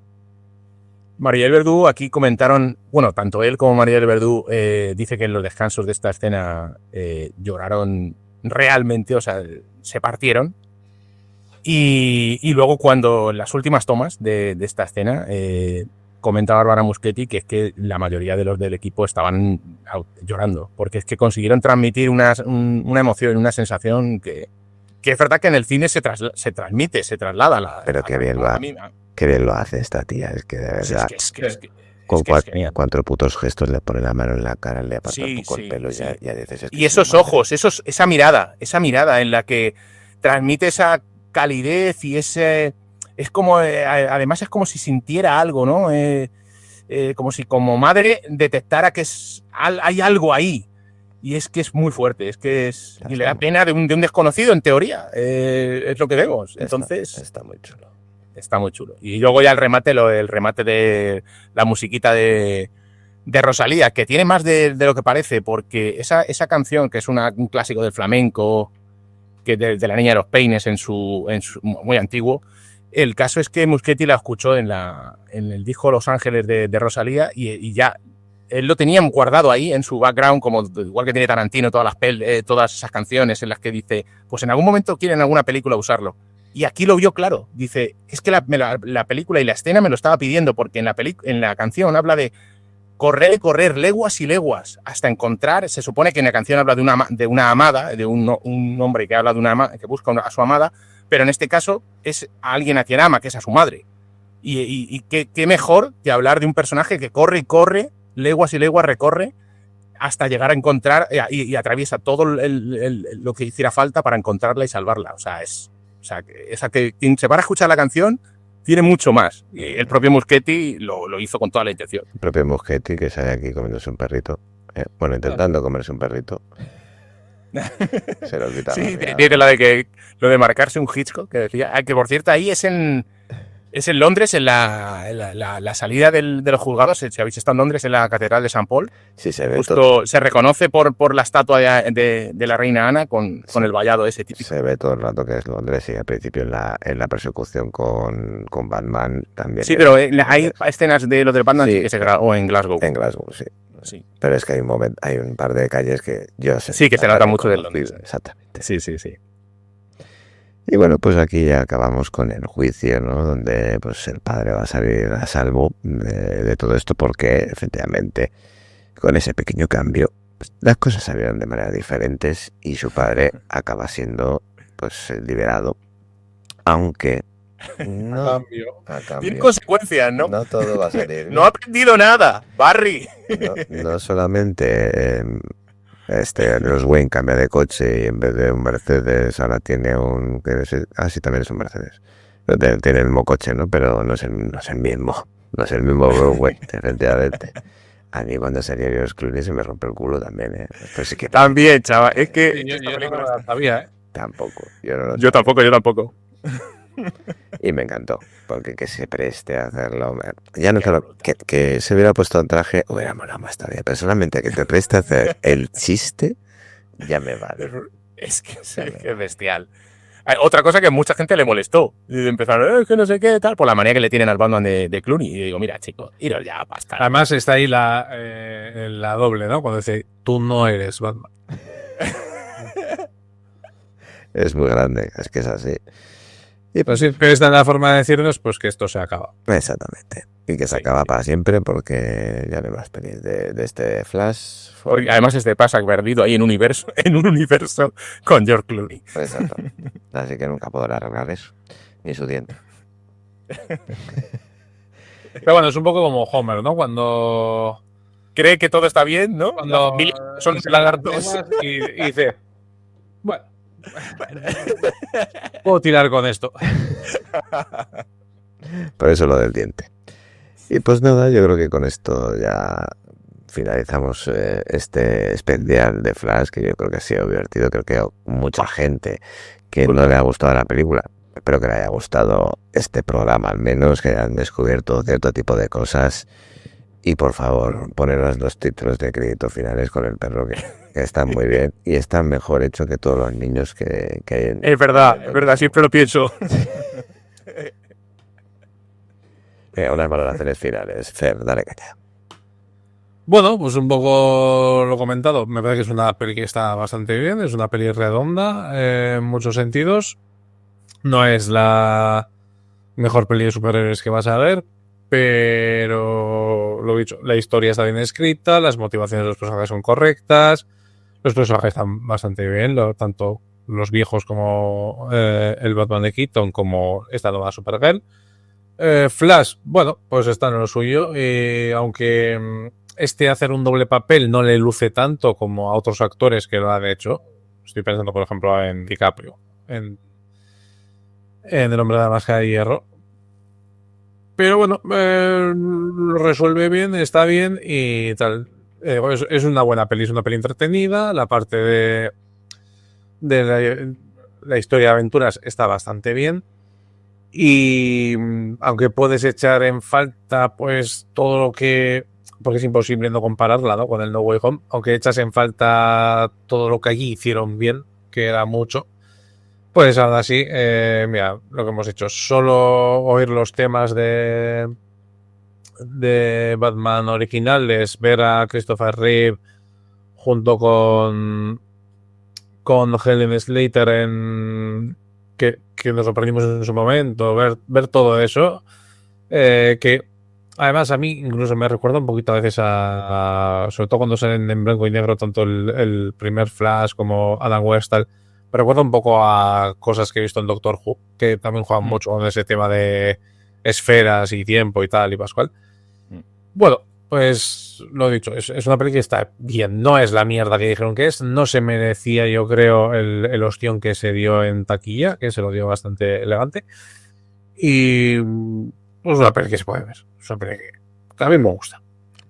Mariel Verdú, aquí comentaron, bueno, tanto él como Mariel Verdú dice que en los descansos de esta escena lloraron realmente, o sea, se partieron. Y luego cuando en las últimas tomas de esta escena comenta Bárbara Muschetti que es que la mayoría de los del equipo estaban llorando, porque es que consiguieron transmitir una emoción, una sensación que es verdad que en el cine se transmite, se traslada. Pero qué bien lo hace. Qué bien lo hace esta tía, es que de verdad. Es que es genial. Cuatro putos gestos le pone la mano en la cara, le aparta un poco el pelo sí. y ya dices. Es que Y es esos una ojos, esa mirada en la que transmite esa calidez y ese... Es como, además es como si sintiera algo, ¿no? Como si como madre detectara que hay algo ahí. Y es que es muy fuerte, y le da pena de un desconocido en teoría, es lo que vemos. Entonces... Está muy chulo. Está muy chulo. Y luego ya el remate de la musiquita de Rosalía, que tiene más de lo que parece, porque esa canción, que es un clásico del flamenco, que de la Niña de los Peines en su muy antiguo, el caso es que Muschetti la escuchó en el disco Los Ángeles de Rosalía y ya él lo tenía guardado ahí en su background, como igual que tiene Tarantino, todas esas canciones en las que dice, pues en algún momento quiere en alguna película usarlo. Y aquí lo vio claro. Dice, es que la película y la escena me lo estaba pidiendo, porque en la canción habla de correr y correr leguas y leguas hasta encontrar. Se supone que en la canción habla de una amada, de un hombre que habla de que busca a su amada, pero en este caso es a alguien a quien ama, que es a su madre. Y qué mejor que hablar de un personaje que corre y corre, leguas y leguas recorre, hasta llegar a encontrar y atraviesa todo lo que hiciera falta para encontrarla y salvarla. O sea, que quien se para a escuchar la canción tiene mucho más. Y el propio Muschetti lo hizo con toda la intención. El propio Muschetti, que sale aquí comiéndose un perrito. Bueno, intentando comerse un perrito. Se lo olvidaba. Sí, tiene lo de marcarse un Hitchcock, que decía. Que por cierto, ahí es en Es en Londres, en la salida de los juzgados. Si habéis estado en Londres, en la Catedral de San Paul, Sí, se ve justo se reconoce por la estatua de la reina Ana con el vallado ese típico. Se ve todo el rato que es Londres y al principio en la persecución con Batman también. Sí, pero hay escenas de lo del Batman Sí. que se grabó en Glasgow. En Glasgow, sí. Sí. Pero es que hay un par de calles que yo sé. Sí, que se nota mucho de Londres. Exactamente. Sí, sí, sí. Y bueno, pues aquí ya acabamos con el juicio, ¿no? Donde pues el padre va a salir a salvo de todo esto porque efectivamente con ese pequeño cambio pues, las cosas salieron de manera diferentes y su padre acaba siendo pues liberado, aunque no Cambio. a Tiene cambio. consecuencias, ¿no? No todo va a salir No ha aprendido nada, Barry. no solamente los Wayne cambia de coche y en vez de un Mercedes ahora tiene un... sí, también es un Mercedes. Tiene el mismo coche, ¿no? Pero no es el mismo. No es el mismo Bruce Wayne, efectivamente. A mí cuando salía George Clooney se me rompe el culo también, ¿eh? Pero sí que También, chaval. Es que Yo esta no película la sabía, ¿eh? tampoco. Yo no lo Yo sabía. tampoco. Y me encantó, porque que se preste a hacerlo. Ya no solo que se hubiera puesto un traje, hubiera molado más todavía. Personalmente, que te preste a hacer el chiste, ya me vale. Es que es bestial. Hay otra cosa que a mucha gente le molestó. Y empezaron, que no sé qué, tal, por la manía que le tienen al Batman de Clooney. Y digo, mira, chicos, iros ya a pastar. Además está ahí la doble, ¿no? Cuando dice, tú no eres Batman. Es muy grande, es que es así. Y Pero sí, pero esta es la forma de decirnos pues que esto se acaba. exactamente. Y que se Sí, acaba sí. para siempre porque ya no hay más pelis de este Flash. Porque además este pasa perdido ahí en un universo con George Clooney. Exacto. Así que nunca podrá arreglar eso. Ni su diente. Pero bueno, es un poco como Homer, ¿no? Cuando Cree que todo está bien, ¿no? Cuando son se la lagartos. y dice, bueno, puedo tirar con esto. Por eso lo del diente. Y pues nada, yo creo que con esto ya finalizamos este especial de Flash, que yo creo que ha sido divertido. Creo que a mucha gente que no le ha gustado la película, espero que le haya gustado este programa, al menos que hayan descubierto cierto tipo de cosas. Y por favor, poneros los títulos de crédito finales con el perro, que están muy bien y están mejor hechos que todos los niños que hay en... Es verdad, siempre lo pienso. unas valoraciones finales. Fer, dale caña. Bueno, pues un poco lo comentado. Me parece que es una peli que está bastante bien. Es una peli redonda en muchos sentidos. No es la mejor peli de superhéroes que vas a ver, pero lo dicho, la historia está bien escrita, las motivaciones de los personajes son correctas, los personajes están bastante bien, tanto los viejos como el Batman de Keaton como esta nueva Supergirl. Flash, bueno, pues está en lo suyo, aunque hacer un doble papel no le luce tanto como a otros actores que lo han hecho. Estoy pensando, por ejemplo, en DiCaprio, en El hombre de la máscara de hierro. Pero bueno, lo resuelve bien, está bien y tal. Es una buena peli, es una peli entretenida. La parte de la historia de aventuras está bastante bien. Y aunque puedes echar en falta pues todo lo que... Porque es imposible no compararla, ¿no?, con el No Way Home. Aunque echas en falta todo lo que allí hicieron bien, que era mucho. Pues ahora sí, mira, lo que hemos hecho, solo oír los temas de Batman originales, ver a Christopher Reeve junto con Helen Slater que nos sorprendimos en su momento, ver todo eso, que además a mí incluso me recuerda un poquito a veces sobre todo cuando salen en blanco y negro tanto el primer Flash como Adam West, tal. Me recuerda un poco a cosas que he visto en Doctor Who, que también juegan mucho con ese tema de esferas y tiempo y tal y pascual. Bueno, pues lo dicho, es una peli que está bien. No es la mierda que dijeron que es. No se merecía, yo creo, el ostión que se dio en taquilla, que se lo dio bastante elegante. Y es una peli que se puede ver. Es una peli que a mí me gusta.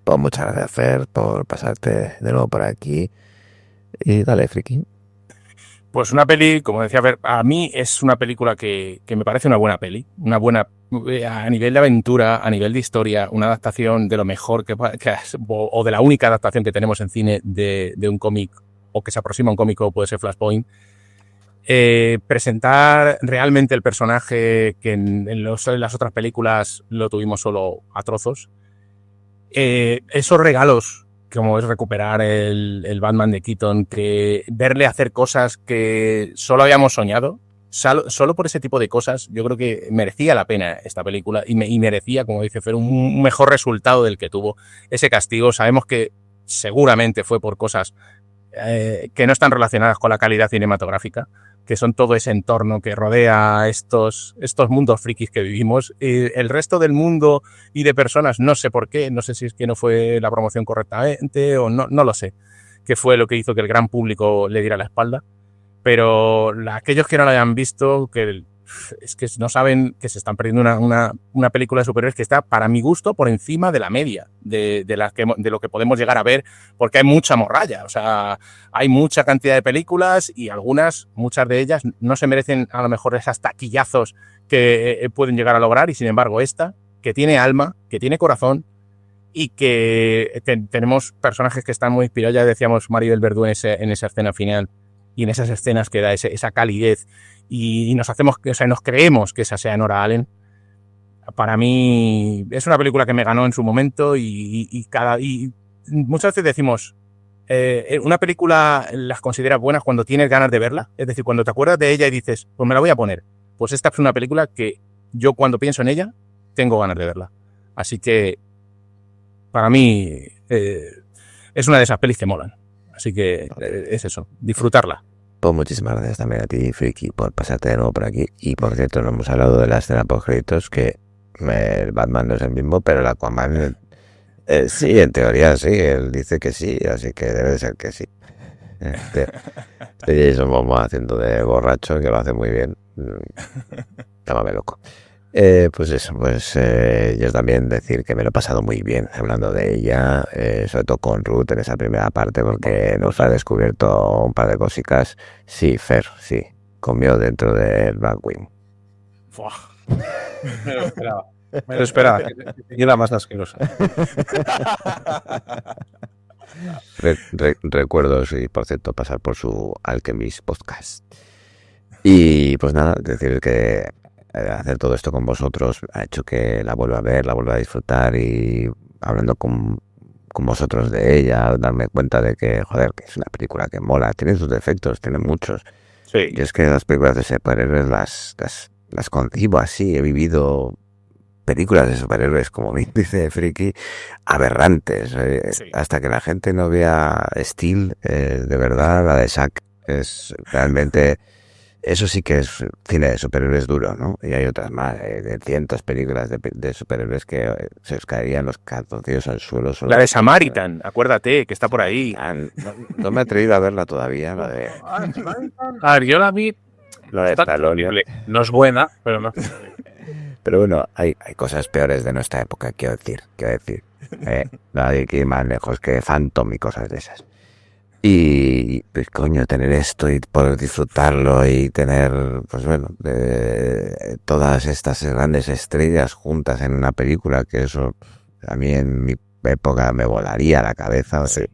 Pues muchas gracias, Fer, por pasarte de nuevo por aquí. Y dale, friki. Pues una peli, como decía, a ver, a mí es una película que me parece una buena peli, una buena, a nivel de aventura, a nivel de historia, una adaptación de lo mejor o de la única adaptación que tenemos en cine de un cómic, o que se aproxima a un cómic, o puede ser Flashpoint. Presentar realmente el personaje que en las otras películas lo tuvimos solo a trozos. Esos regalos, como es recuperar el Batman de Keaton, que verle hacer cosas que solo habíamos soñado, solo por ese tipo de cosas, yo creo que merecía la pena esta película y merecía, como dice Fer, un mejor resultado del que tuvo. Ese castigo, sabemos que seguramente fue por cosas que no están relacionadas con la calidad cinematográfica, que son todo ese entorno que rodea estos mundos frikis que vivimos. El resto del mundo y de personas, no sé por qué, no sé si es que no fue la promoción correctamente o no lo sé, qué fue lo que hizo que el gran público le diera la espalda, pero aquellos que no lo hayan visto, que es que no saben que se están perdiendo una película de superhéroes que está, para mi gusto, por encima de la media de lo que podemos llegar a ver, porque hay mucha morralla, o sea, hay mucha cantidad de películas y muchas de ellas no se merecen a lo mejor esos taquillazos que pueden llegar a lograr, y sin embargo esta, que tiene alma, que tiene corazón y que tenemos personajes que están muy inspirados, ya decíamos Maribel Verdú en esa escena final, y en esas escenas que da esa calidez, y nos creemos que esa sea Nora Allen. Para mí es una película que me ganó en su momento, y muchas veces decimos, una película las consideras buenas cuando tienes ganas de verla, es decir, cuando te acuerdas de ella y dices, pues me la voy a poner. Pues esta es una película que yo, cuando pienso en ella, tengo ganas de verla. Así que para mí es una de esas pelis que molan. Así que es eso, disfrutarla. Pues muchísimas gracias también a ti, Friki, por pasarte de nuevo por aquí. Y por cierto, no hemos hablado de la escena post créditos, que el Batman no es el mismo, pero el Aquaman sí, en teoría sí, él dice que sí, así que debe de ser que sí. Jason Momoa haciendo de borracho, que lo hace muy bien. Llámame loco. Pues eso, yo también decir que me lo he pasado muy bien hablando de ella, sobre todo con Ruth en esa primera parte, porque nos ha descubierto un par de cositas. Sí, Fer, sí, comió dentro del Batwing. Me lo esperaba, que era más asquerosa. Recuerdo, sí, por cierto, pasar por su Alchemist podcast. Y pues nada, decir que hacer todo esto con vosotros ha hecho que la vuelva a ver, la vuelva a disfrutar, y hablando con vosotros de ella, darme cuenta de que, joder, que es una película que mola, tiene sus defectos, tiene muchos. Sí. Y es que las películas de superhéroes las concibo así, he vivido películas de superhéroes, como me dice Friki, aberrantes, Sí. hasta que la gente no vea Steel, de verdad, la de Zack es realmente... Eso sí que es cine de superhéroes duro, ¿no? Y hay otras más, de cientos películas de superhéroes que se os caerían los calzoncillos al suelo. Solo La de Samaritan, acuérdate, que está por ahí. No me he atrevido a verla todavía, la de... A ver, yo la vi. Lo de Stallone. No es buena, pero no. Pero bueno, hay cosas peores de nuestra época, quiero decir. No hay que ir más lejos que Phantom y cosas de esas. Y pues coño, tener esto y poder disfrutarlo y tener, pues bueno, todas estas grandes estrellas juntas en una película, que eso a mí en mi época me volaría la cabeza. O sea,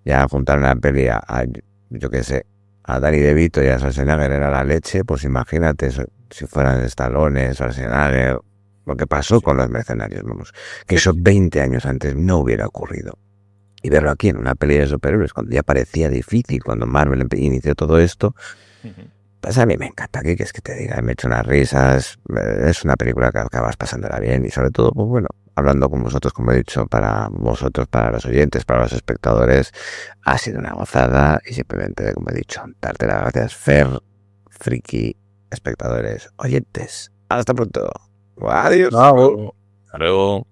ya juntar una peli yo qué sé, a Danny DeVito y a Schwarzenegger era la leche, pues imagínate si fueran Stallone, Schwarzenegger, lo que pasó con los mercenarios, vamos, que eso 20 años antes no hubiera ocurrido. Y verlo aquí en una peli de superhéroes, cuando ya parecía difícil, cuando Marvel inició todo esto, pues a mí me encanta. ¿Qué quieres que te diga? Me he hecho unas risas, es una película que acabas pasándola bien, y sobre todo, pues bueno, hablando con vosotros, como he dicho, para vosotros, para los oyentes, para los espectadores, ha sido una gozada, y simplemente, como he dicho, darte las gracias, Fer, Friki, espectadores, oyentes. Hasta pronto. Adiós. No, Hasta luego.